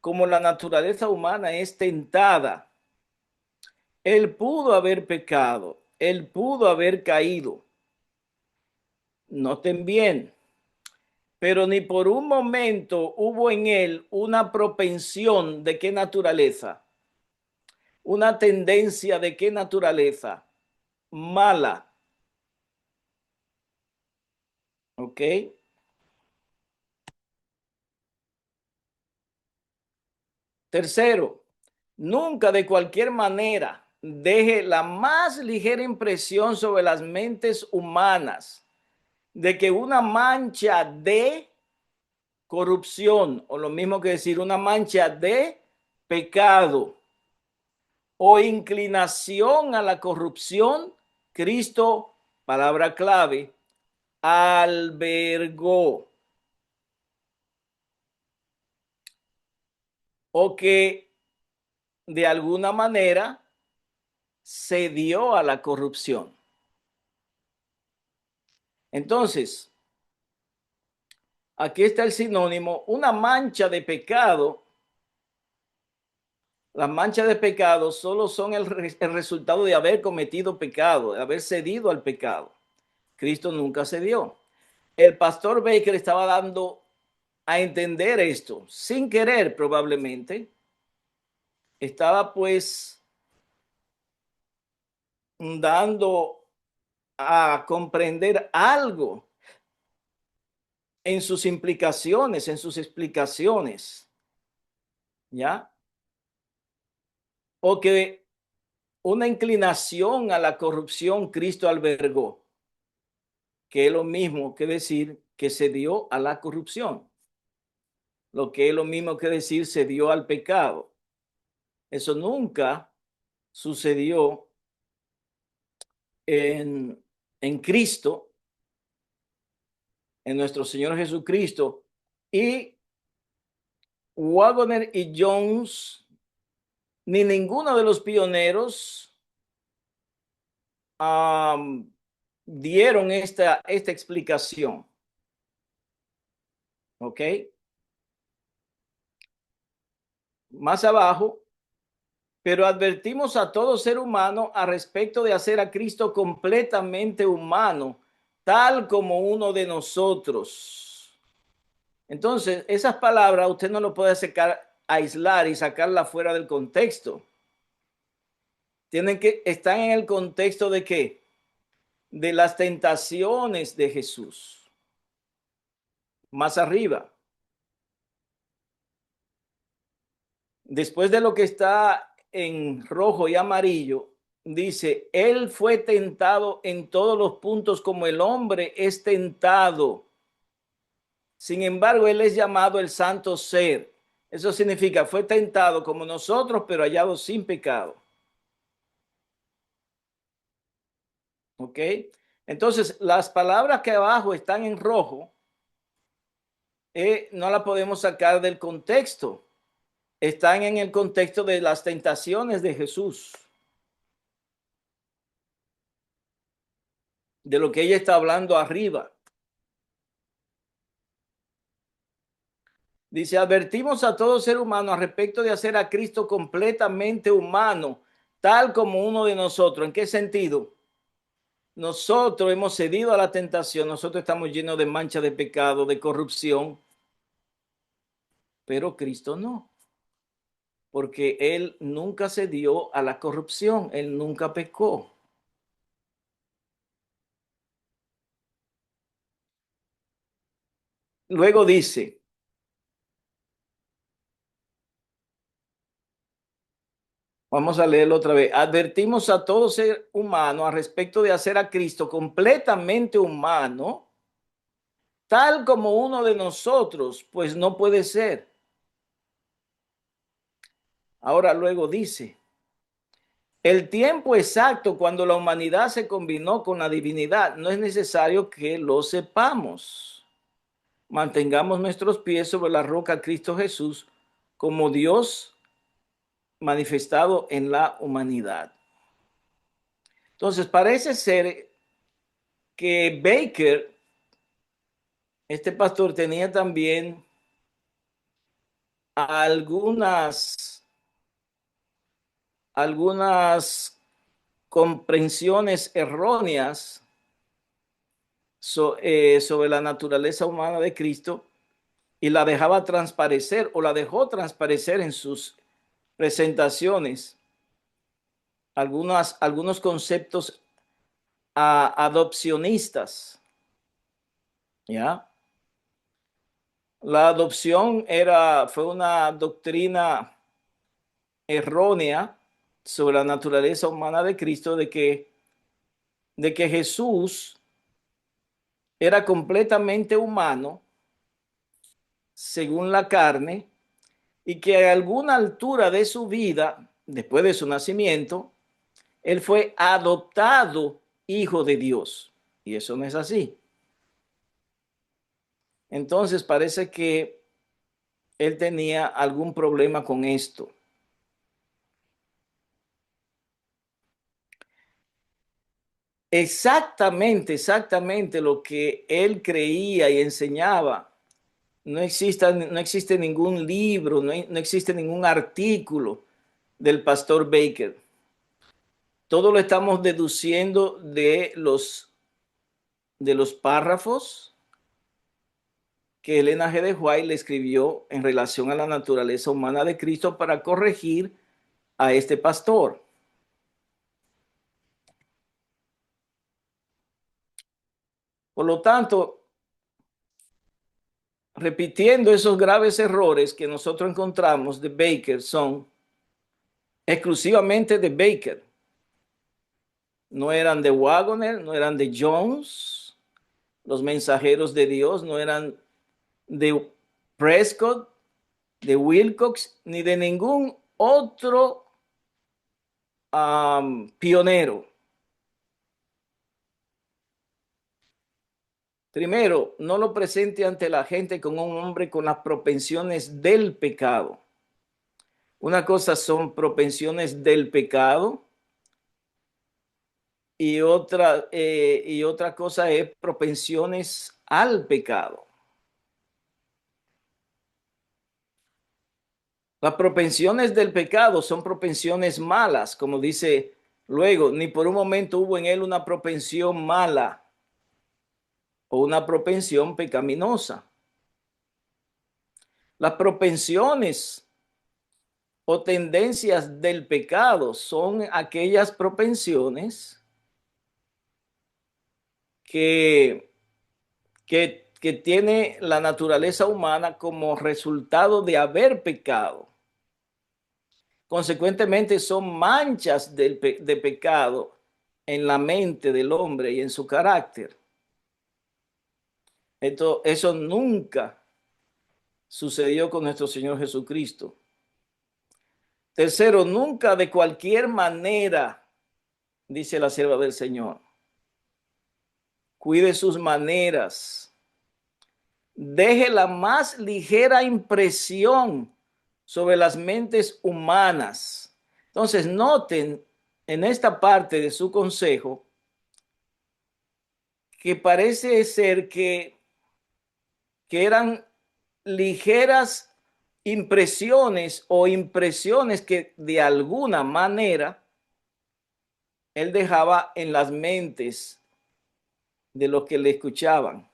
como la naturaleza humana es tentada. Él pudo haber pecado. él pudo haber caído. Noten bien, pero ni por un momento hubo en él una propensión de qué naturaleza, una tendencia de qué naturaleza, mala. ¿Ok? Tercero, nunca de cualquier manera deje la más ligera impresión sobre las mentes humanas de que una mancha de corrupción, o lo mismo que decir una mancha de pecado o inclinación a la corrupción, Cristo, palabra clave, albergó, o que de alguna manera cedió a la corrupción. Entonces, aquí está el sinónimo, una mancha de pecado. Las manchas de pecado solo son el resultado de haber cometido pecado, de haber cedido al pecado. Cristo nunca cedió. El pastor Baker estaba dando a entender esto, sin querer probablemente. Estaba pues dando a comprender algo en sus implicaciones, en sus explicaciones, ¿ya? O que una inclinación a la corrupción Cristo albergó, que es lo mismo que decir que se dio a la corrupción, lo que es lo mismo que decir se dio al pecado. Eso nunca sucedió en, en Cristo, en nuestro Señor Jesucristo. Y Wagner y Jones, ni ninguno de los pioneros dieron esta explicación. ¿Ok? Más abajo, pero advertimos a todo ser humano a respecto de hacer a Cristo completamente humano, tal como uno de nosotros. Entonces, esas palabras usted no lo puede aislar y sacarla fuera del contexto. Están en el contexto de qué? De las tentaciones de Jesús. Más arriba. Después de lo que está en rojo y amarillo, dice, él fue tentado en todos los puntos como el hombre es tentado. Sin embargo, él es llamado el santo ser. Eso significa, fue tentado como nosotros, pero hallado sin pecado. ¿Ok? Entonces, las palabras que abajo están en rojo, no las podemos sacar del contexto. Están en el contexto de las tentaciones de Jesús. De lo que ella está hablando arriba. Dice, advertimos a todo ser humano al respecto de hacer a Cristo completamente humano, tal como uno de nosotros. ¿En qué sentido? Nosotros hemos cedido a la tentación, nosotros estamos llenos de mancha de pecado, de corrupción, pero Cristo no, porque Él nunca cedió a la corrupción, Él nunca pecó. Luego dice, vamos a leerlo otra vez. Advertimos a todo ser humano al respecto de hacer a Cristo completamente humano, tal como uno de nosotros, pues no puede ser. Ahora luego dice, el tiempo exacto cuando la humanidad se combinó con la divinidad no es necesario que lo sepamos. Mantengamos nuestros pies sobre la roca Cristo Jesús como Dios manifestado en la humanidad. Entonces parece ser que Baker, este pastor, tenía también algunas comprensiones erróneas sobre la naturaleza humana de Cristo y la dejaba transparecer o la dejó transparecer en sus presentaciones. Algunos conceptos adopcionistas, ¿ya? La adopción fue una doctrina errónea sobre la naturaleza humana de Cristo, de que Jesús era completamente humano según la carne y que a alguna altura de su vida, después de su nacimiento, él fue adoptado hijo de Dios. Y eso no es así. Entonces parece que él tenía algún problema con esto. Exactamente lo que él creía y enseñaba. No existe ningún libro, no existe ningún artículo del pastor Baker. Todo lo estamos deduciendo de los párrafos que Elena G. de White le escribió en relación a la naturaleza humana de Cristo para corregir a este pastor. Por lo tanto, repitiendo esos graves errores que nosotros encontramos de Baker, son exclusivamente de Baker. No eran de Waggoner, no eran de Jones, los mensajeros de Dios, no eran de Prescott, de Wilcox, ni de ningún otro pionero. Primero, no lo presente ante la gente como un hombre con las propensiones del pecado. Una cosa son propensiones del pecado y otra cosa es propensiones al pecado. Las propensiones del pecado son propensiones malas, como dice luego, ni por un momento hubo en él una propensión mala o una propensión pecaminosa. Las propensiones o tendencias del pecado son aquellas propensiones que tiene la naturaleza humana como resultado de haber pecado. Consecuentemente son manchas de pecado en la mente del hombre y en su carácter. Eso nunca sucedió con nuestro Señor Jesucristo. Tercero, nunca de cualquier manera, dice la sierva del Señor. Cuide sus maneras. Deje la más ligera impresión sobre las mentes humanas. Entonces, noten en esta parte de su consejo que parece ser que eran ligeras impresiones o impresiones que de alguna manera él dejaba en las mentes de los que le escuchaban.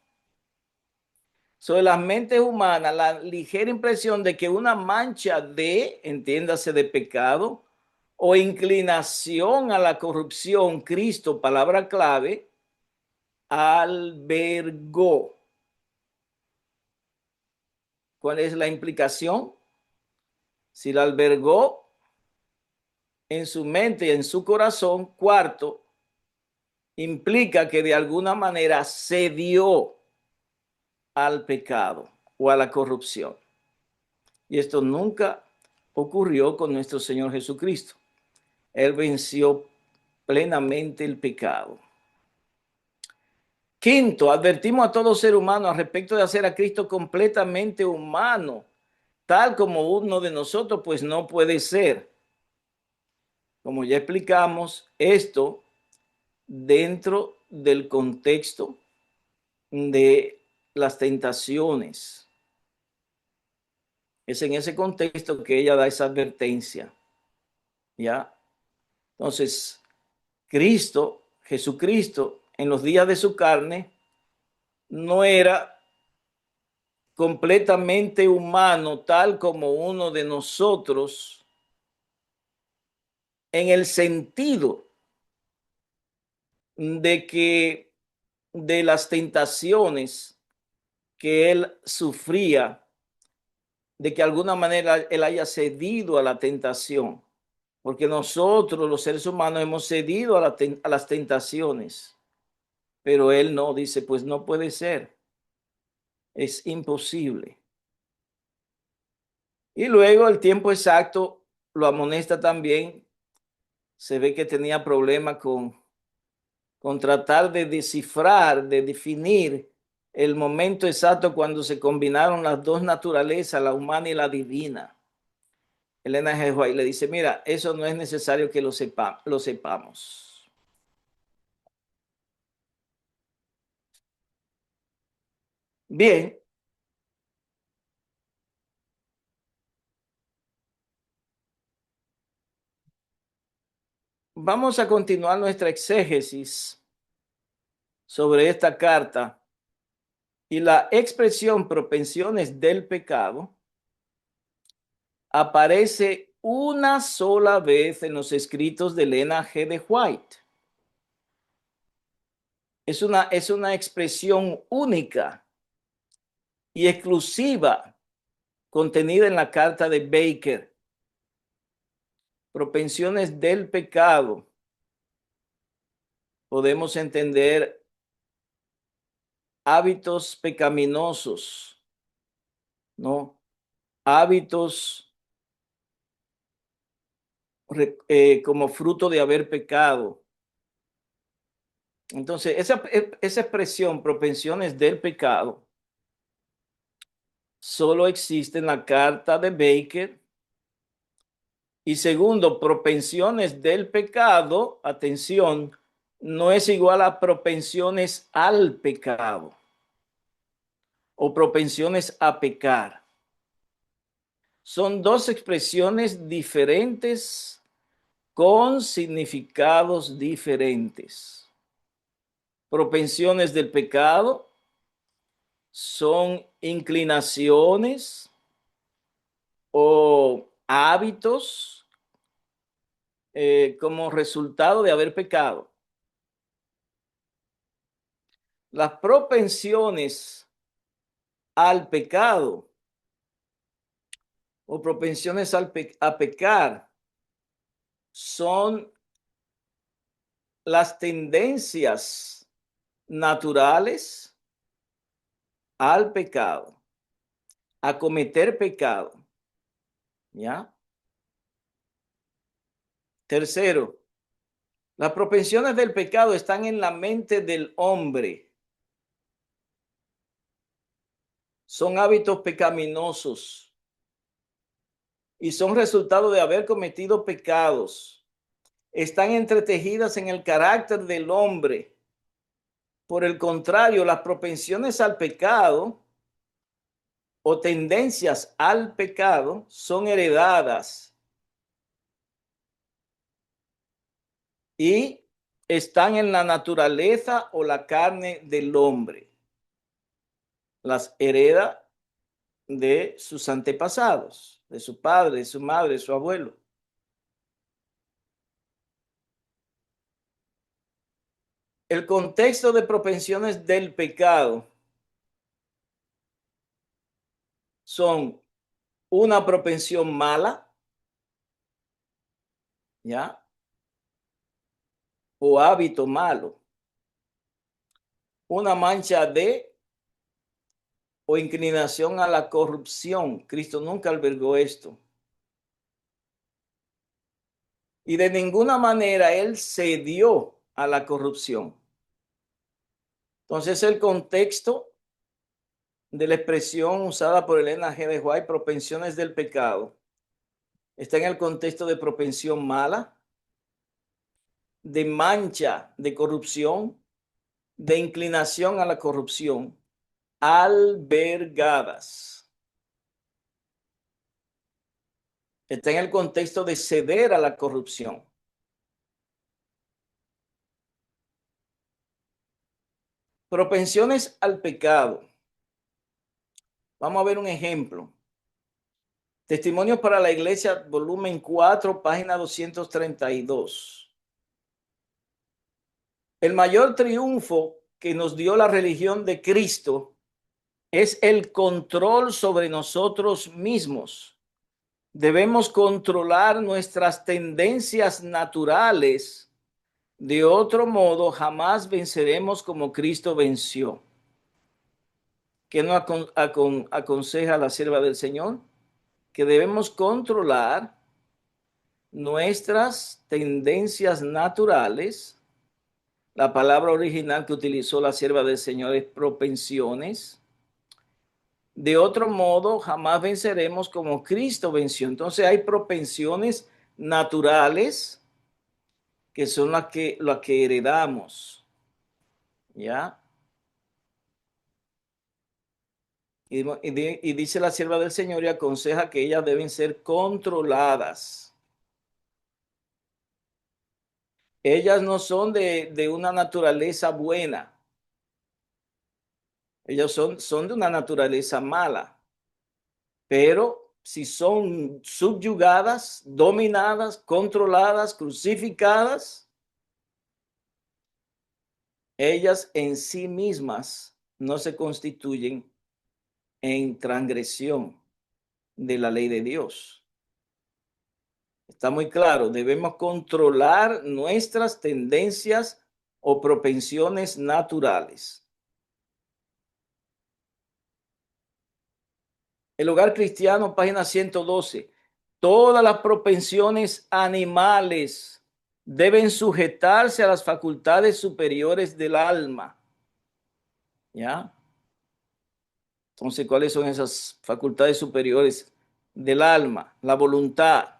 Sobre las mentes humanas, la ligera impresión de que una mancha entiéndase, de pecado o inclinación a la corrupción, Cristo, palabra clave, albergó. ¿Cuál es la implicación? Si la albergó en su mente y en su corazón, cuarto, implica que de alguna manera cedió al pecado o a la corrupción. Y esto nunca ocurrió con nuestro Señor Jesucristo. Él venció plenamente el pecado. Quinto, advertimos a todo ser humano al respecto de hacer a Cristo completamente humano, tal como uno de nosotros, pues no puede ser. Como ya explicamos, esto dentro del contexto de las tentaciones. Es en ese contexto que ella da esa advertencia. ¿Ya? Entonces, Cristo, Jesucristo, en los días de su carne, no era completamente humano, tal como uno de nosotros, en el sentido de que de las tentaciones que él sufría, de que de alguna manera él haya cedido a la tentación, porque nosotros los seres humanos hemos cedido a las tentaciones, pero él no, dice, pues no puede ser, es imposible. Y luego el tiempo exacto lo amonesta también, se ve que tenía problemas con tratar de descifrar, de definir el momento exacto cuando se combinaron las dos naturalezas, la humana y la divina. Elena G. White le dice, mira, eso no es necesario que lo sepamos. Bien, vamos a continuar nuestra exégesis sobre esta carta y la expresión propensiones del pecado aparece una sola vez en los escritos de Elena G. de White. Es una expresión única y exclusiva contenida en la carta de Baker. Propensiones del pecado. Podemos entender hábitos pecaminosos, ¿no? Hábitos como fruto de haber pecado. Entonces, esa expresión, propensiones del pecado, solo existe en la carta de Baker. Y segundo, propensiones del pecado, atención, no es igual a propensiones al pecado o propensiones a pecar. Son dos expresiones diferentes con significados diferentes. Propensiones del pecado son inclinaciones o hábitos como resultado de haber pecado. Las propensiones al pecado o propensiones a pecar son las tendencias naturales al pecado, a cometer pecado. ¿Ya? Tercero, las propensiones del pecado están en la mente del hombre. Son hábitos pecaminosos y son resultado de haber cometido pecados. Están entretejidas en el carácter del hombre. Por el contrario, las propensiones al pecado o tendencias al pecado son heredadas y están en la naturaleza o la carne del hombre. Las hereda de sus antepasados, de su padre, de su madre, de su abuelo. El contexto de propensiones del pecado son una propensión mala, ¿ya? O hábito malo, una mancha de o inclinación a la corrupción. Cristo nunca albergó esto. Y de ninguna manera él cedió a la corrupción. Entonces el contexto de la expresión usada por Elena G. de White, propensiones del pecado, está en el contexto de propensión mala, de mancha de corrupción, de inclinación a la corrupción, albergadas. Está en el contexto de ceder a la corrupción. Propensiones al pecado. Vamos a ver un ejemplo. Testimonios para la Iglesia, volumen 4, página 232. El mayor triunfo que nos dio la religión de Cristo es el control sobre nosotros mismos. Debemos controlar nuestras tendencias naturales. De otro modo, jamás venceremos como Cristo venció. ¿Qué nos aconseja la sierva del Señor? Que debemos controlar nuestras tendencias naturales. La palabra original que utilizó la sierva del Señor es propensiones. De otro modo, jamás venceremos como Cristo venció. Entonces hay propensiones naturales que son las que heredamos. ¿Ya? Y dice la sierva del Señor y aconseja que ellas deben ser controladas. Ellas no son de una naturaleza buena. Ellas son de una naturaleza mala. Pero si son subyugadas, dominadas, controladas, crucificadas, ellas en sí mismas no se constituyen en transgresión de la ley de Dios. Está muy claro, debemos controlar nuestras tendencias o propensiones naturales. El Hogar Cristiano, página 112. Todas las propensiones animales deben sujetarse a las facultades superiores del alma. ¿Ya? Entonces, ¿cuáles son esas facultades superiores del alma? La voluntad,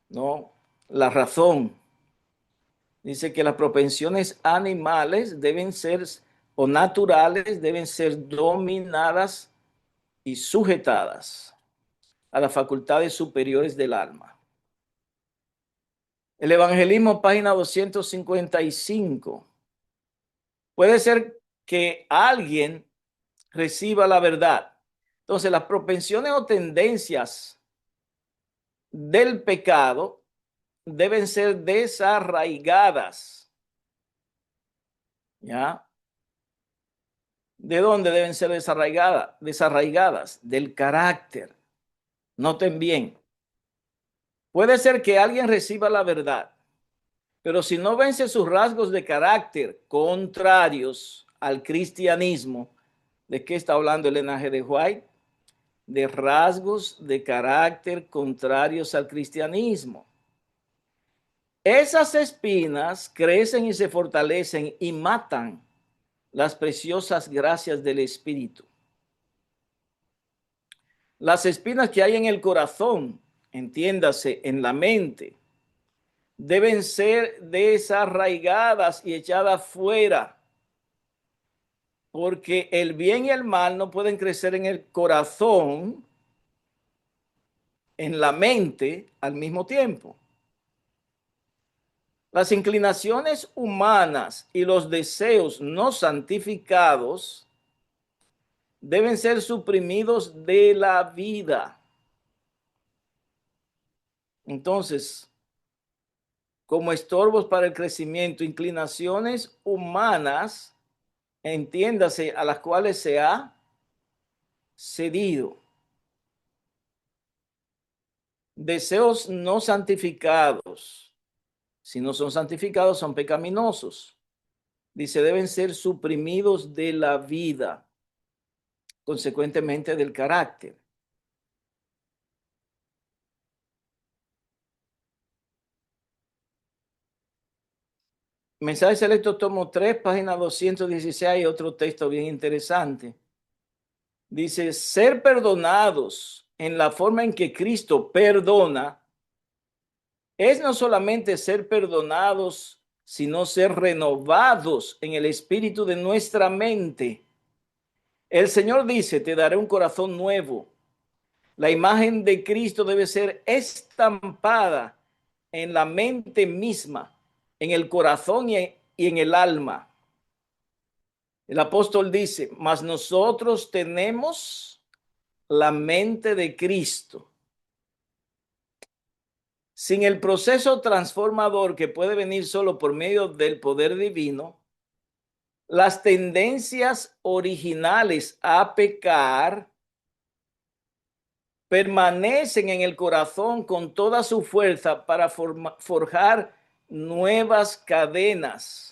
¿no? La razón. Dice que las propensiones animales deben ser, o naturales, deben ser dominadas y sujetadas a las facultades superiores del alma. El Evangelismo, página 255. Puede ser que alguien reciba la verdad. Entonces, las propensiones o tendencias del pecado deben ser desarraigadas. ¿Ya? ¿De dónde deben ser desarraigadas? Desarraigadas del carácter. Noten bien. Puede ser que alguien reciba la verdad, pero si no vence sus rasgos de carácter contrarios al cristianismo, ¿de qué está hablando el linaje de White? De rasgos de carácter contrarios al cristianismo. Esas espinas crecen y se fortalecen y matan las preciosas gracias del Espíritu. Las espinas que hay en el corazón, entiéndase, en la mente, deben ser desarraigadas y echadas fuera, porque el bien y el mal no pueden crecer en el corazón, en la mente, al mismo tiempo. Las inclinaciones humanas y los deseos no santificados deben ser suprimidos de la vida. Entonces, como estorbos para el crecimiento, inclinaciones humanas, entiéndase, a las cuales se ha cedido. Deseos no santificados, si no son santificados, son pecaminosos. Dice, deben ser suprimidos de la vida, consecuentemente del carácter. Mensaje selecto, tomo 3, página 216, hay otro texto bien interesante. Dice, ser perdonados en la forma en que Cristo perdona es no solamente ser perdonados, sino ser renovados en el espíritu de nuestra mente. El Señor dice, te daré un corazón nuevo. La imagen de Cristo debe ser estampada en la mente misma, en el corazón y en el alma. El apóstol dice, mas nosotros tenemos la mente de Cristo. Sin el proceso transformador que puede venir solo por medio del poder divino, las tendencias originales a pecar permanecen en el corazón con toda su fuerza para forjar nuevas cadenas,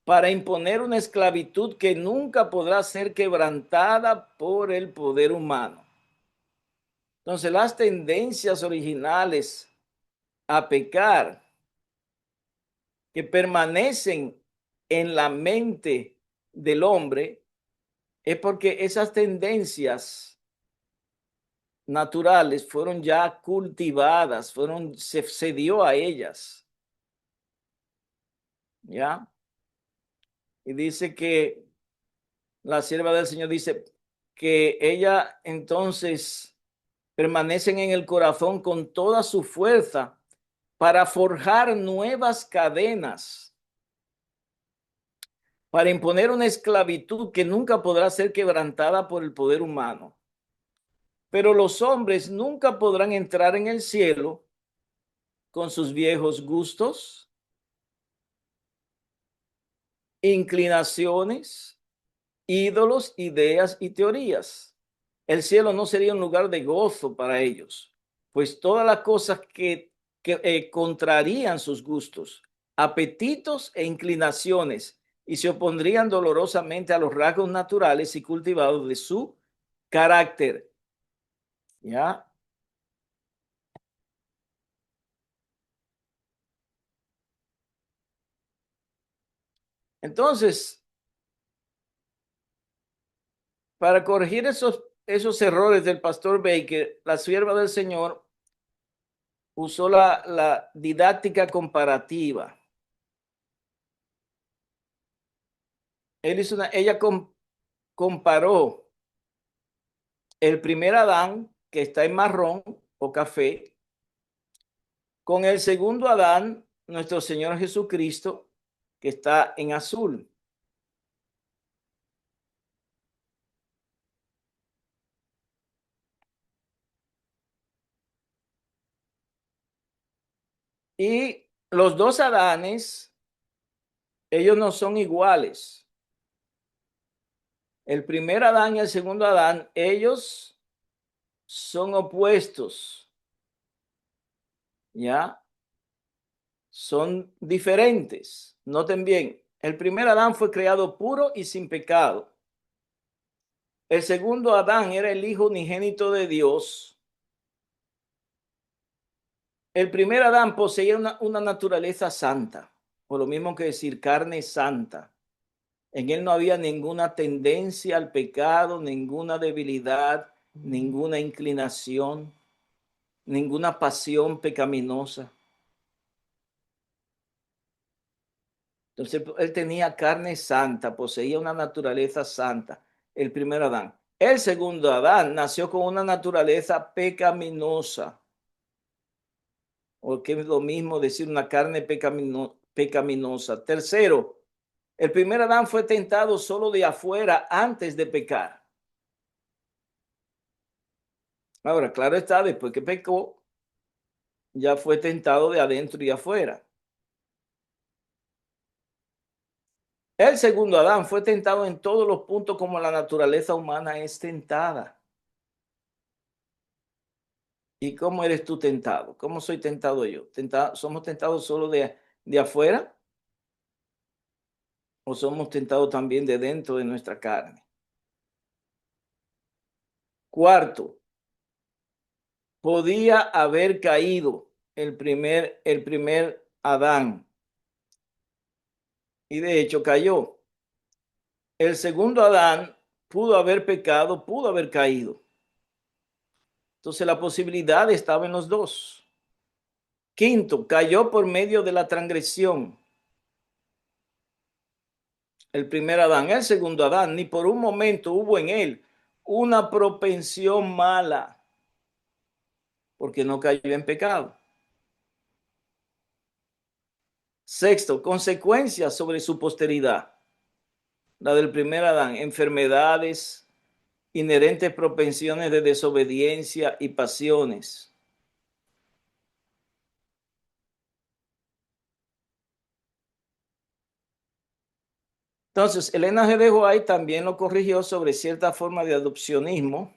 para imponer una esclavitud que nunca podrá ser quebrantada por el poder humano. Entonces, las tendencias originales a pecar que permanecen en la mente del hombre es porque esas tendencias naturales fueron ya cultivadas, se dio a ellas. ¿Ya? Y dice que la sierva del Señor dice que ella entonces permanecen en el corazón con toda su fuerza para forjar nuevas cadenas, para imponer una esclavitud que nunca podrá ser quebrantada por el poder humano. Pero los hombres nunca podrán entrar en el cielo con sus viejos gustos, inclinaciones, ídolos, ideas y teorías. El cielo no sería un lugar de gozo para ellos, pues todas las cosas que contrarían sus gustos, apetitos e inclinaciones y se opondrían dolorosamente a los rasgos naturales y cultivados de su carácter. ¿Ya? Entonces, para corregir esos errores del pastor Baker, la sierva del Señor usó la didáctica comparativa. Ella comparó el primer Adán, que está en marrón o café, con el segundo Adán, nuestro Señor Jesucristo, que está en azul. Y los dos Adanes, ellos no son iguales. El primer Adán y el segundo Adán, ellos son opuestos, ¿ya? Son diferentes. Noten bien, el primer Adán fue creado puro y sin pecado. El segundo Adán era el hijo unigénito de Dios. El primer Adán poseía una naturaleza santa, por lo mismo que decir carne santa. En él no había ninguna tendencia al pecado, ninguna debilidad, ninguna inclinación, ninguna pasión pecaminosa. Entonces, él tenía carne santa, poseía una naturaleza santa, el primer Adán. El segundo Adán nació con una naturaleza pecaminosa, o que es lo mismo decir una carne pecaminosa. Tercero, el primer Adán fue tentado solo de afuera antes de pecar. Ahora, claro está, después que pecó, ya fue tentado de adentro y afuera. El segundo Adán fue tentado en todos los puntos como la naturaleza humana es tentada. ¿Y cómo eres tú tentado? ¿Cómo soy tentado yo? ¿Somos tentados solo de afuera? ¿O somos tentados también de dentro de nuestra carne? Cuarto, podía haber caído el primer Adán. Y de hecho cayó. El segundo Adán pudo haber pecado, pudo haber caído. Entonces la posibilidad estaba en los dos. Quinto, cayó por medio de la transgresión. El primer Adán, el segundo Adán, ni por un momento hubo en él una propensión mala, porque no cayó en pecado. Sexto, consecuencias sobre su posteridad. la del primer Adán, enfermedades, inherentes propensiones de desobediencia y pasiones. Entonces, Elena G. de White también lo corrigió sobre cierta forma de adopcionismo.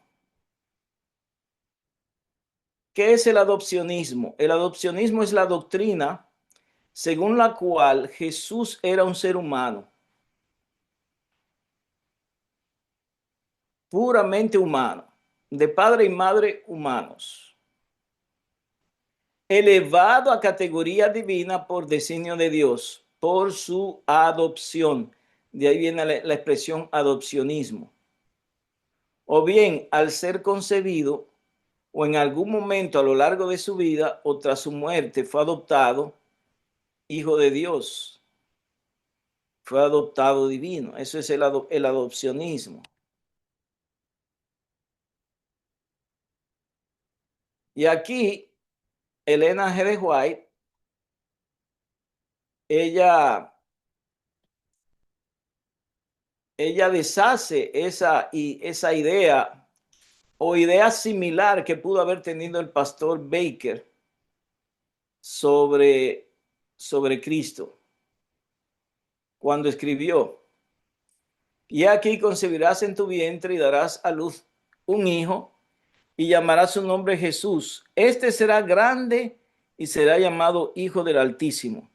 ¿Qué es el adopcionismo? El adopcionismo es la doctrina según la cual Jesús era un ser humano, puramente humano, de padre y madre humanos, elevado a categoría divina por designio de Dios, por su adopción. De ahí viene la expresión adopcionismo. O bien, al ser concebido, o en algún momento a lo largo de su vida, o tras su muerte, fue adoptado hijo de Dios, fue adoptado divino. Eso es el adopcionismo. Y aquí, Elena G. de White, ella deshace esa idea o idea similar que pudo haber tenido el pastor Baker sobre, sobre Cristo cuando escribió: y aquí concebirás en tu vientre y darás a luz un hijo y llamarás su nombre Jesús. Este será grande y será llamado Hijo del Altísimo.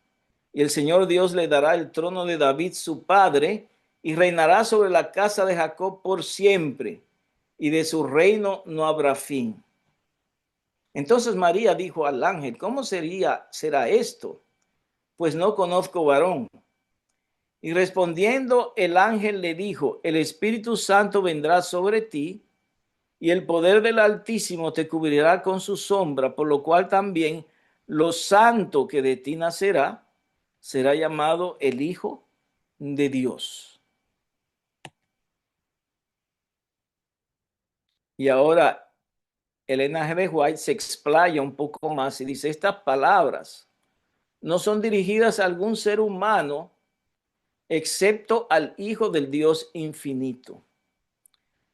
Y el Señor Dios le dará el trono de David su padre y reinará sobre la casa de Jacob por siempre, y de su reino no habrá fin. Entonces María dijo al ángel: ¿cómo será esto? Pues no conozco varón. Y respondiendo el ángel le dijo: el Espíritu Santo vendrá sobre ti y el poder del Altísimo te cubrirá con su sombra, por lo cual también lo santo que de ti nacerá será llamado el Hijo de Dios. Y ahora Elena G. de White se explaya un poco más y dice: estas palabras no son dirigidas a algún ser humano excepto al Hijo del Dios infinito.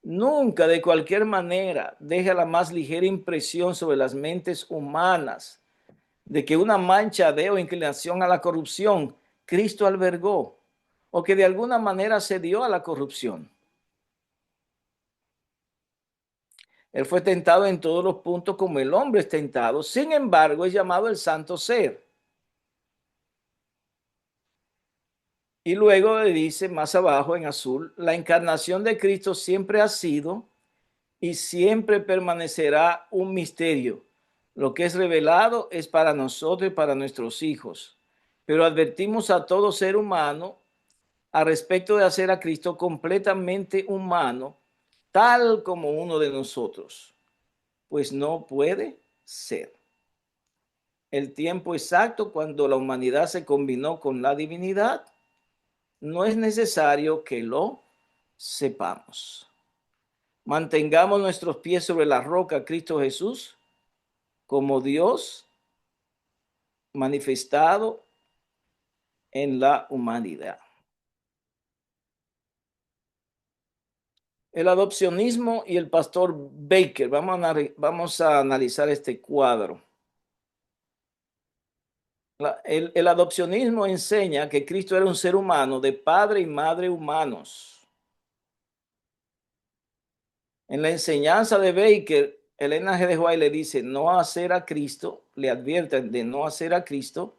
Nunca, de cualquier manera, deja la más ligera impresión sobre las mentes humanas de que una mancha de o inclinación a la corrupción Cristo albergó, o que de alguna manera se dio a la corrupción. Él fue tentado en todos los puntos como el hombre es tentado, sin embargo es llamado el santo ser. Y luego le dice más abajo en azul: la encarnación de Cristo siempre ha sido y siempre permanecerá un misterio. Lo que es revelado es para nosotros y para nuestros hijos. Pero advertimos a todo ser humano a respecto de hacer a Cristo completamente humano, tal como uno de nosotros, pues no puede ser. El tiempo exacto cuando la humanidad se combinó con la divinidad no es necesario que lo sepamos. Mantengamos nuestros pies sobre la roca, Cristo Jesús, como Dios manifestado en la humanidad. El adopcionismo y el pastor Baker. Vamos a analizar este cuadro. El adopcionismo enseña que Cristo era un ser humano de padre y madre humanos. En la enseñanza de Baker, Elena G. de White le dice no hacer a Cristo, le advierten de no hacer a Cristo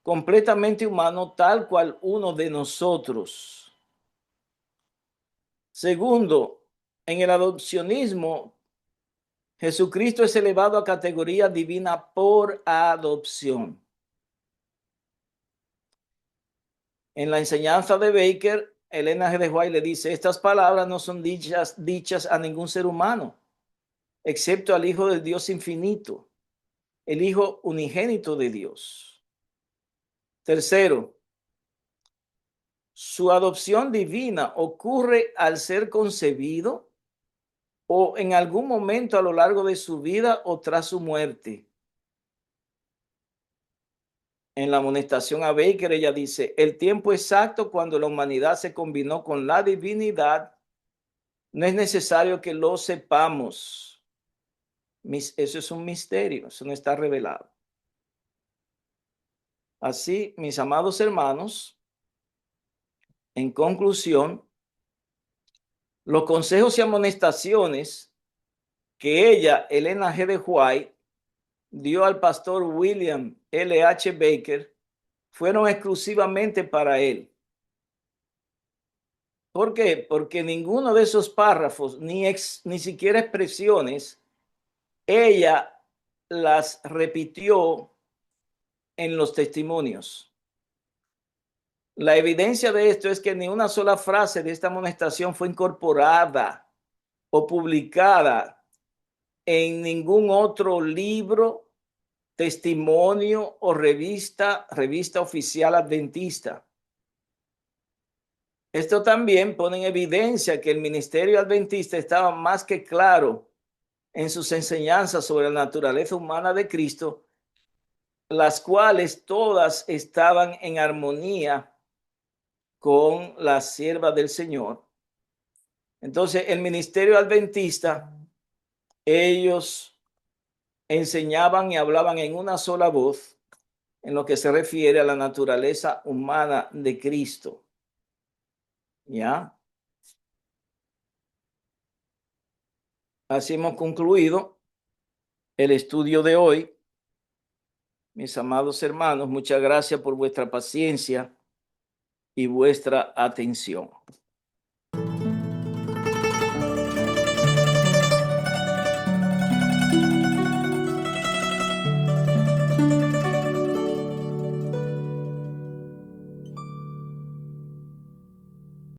completamente humano, tal cual uno de nosotros. Segundo, en el adopcionismo, Jesucristo es elevado a categoría divina por adopción. En la enseñanza de Baker, Elena G. de White le dice: estas palabras no son dichas a ningún ser humano, excepto al Hijo del Dios infinito, el Hijo unigénito de Dios. Tercero, su adopción divina ocurre al ser concebido o en algún momento a lo largo de su vida o tras su muerte. En la amonestación a Baker, ella dice, el tiempo exacto cuando la humanidad se combinó con la divinidad, no es necesario que lo sepamos. Eso es un misterio, eso no está revelado. Así, mis amados hermanos, en conclusión, los consejos y amonestaciones que ella, Elena G. de White, dio al pastor William L. H. Baker fueron exclusivamente para él. ¿Por qué? Porque ninguno de esos párrafos, ni siquiera expresiones, ella las repitió en los testimonios. La evidencia de esto es que ni una sola frase de esta amonestación fue incorporada o publicada en ningún otro libro, testimonio o revista oficial adventista. Esto también pone en evidencia que el ministerio adventista estaba más que claro en sus enseñanzas sobre la naturaleza humana de Cristo, las cuales todas estaban en armonía con la sierva del Señor. Entonces, el ministerio adventista, ellos enseñaban y hablaban en una sola voz en lo que se refiere a la naturaleza humana de Cristo. ¿Ya? Así hemos concluido el estudio de hoy. Mis amados hermanos, muchas gracias por vuestra paciencia y vuestra atención.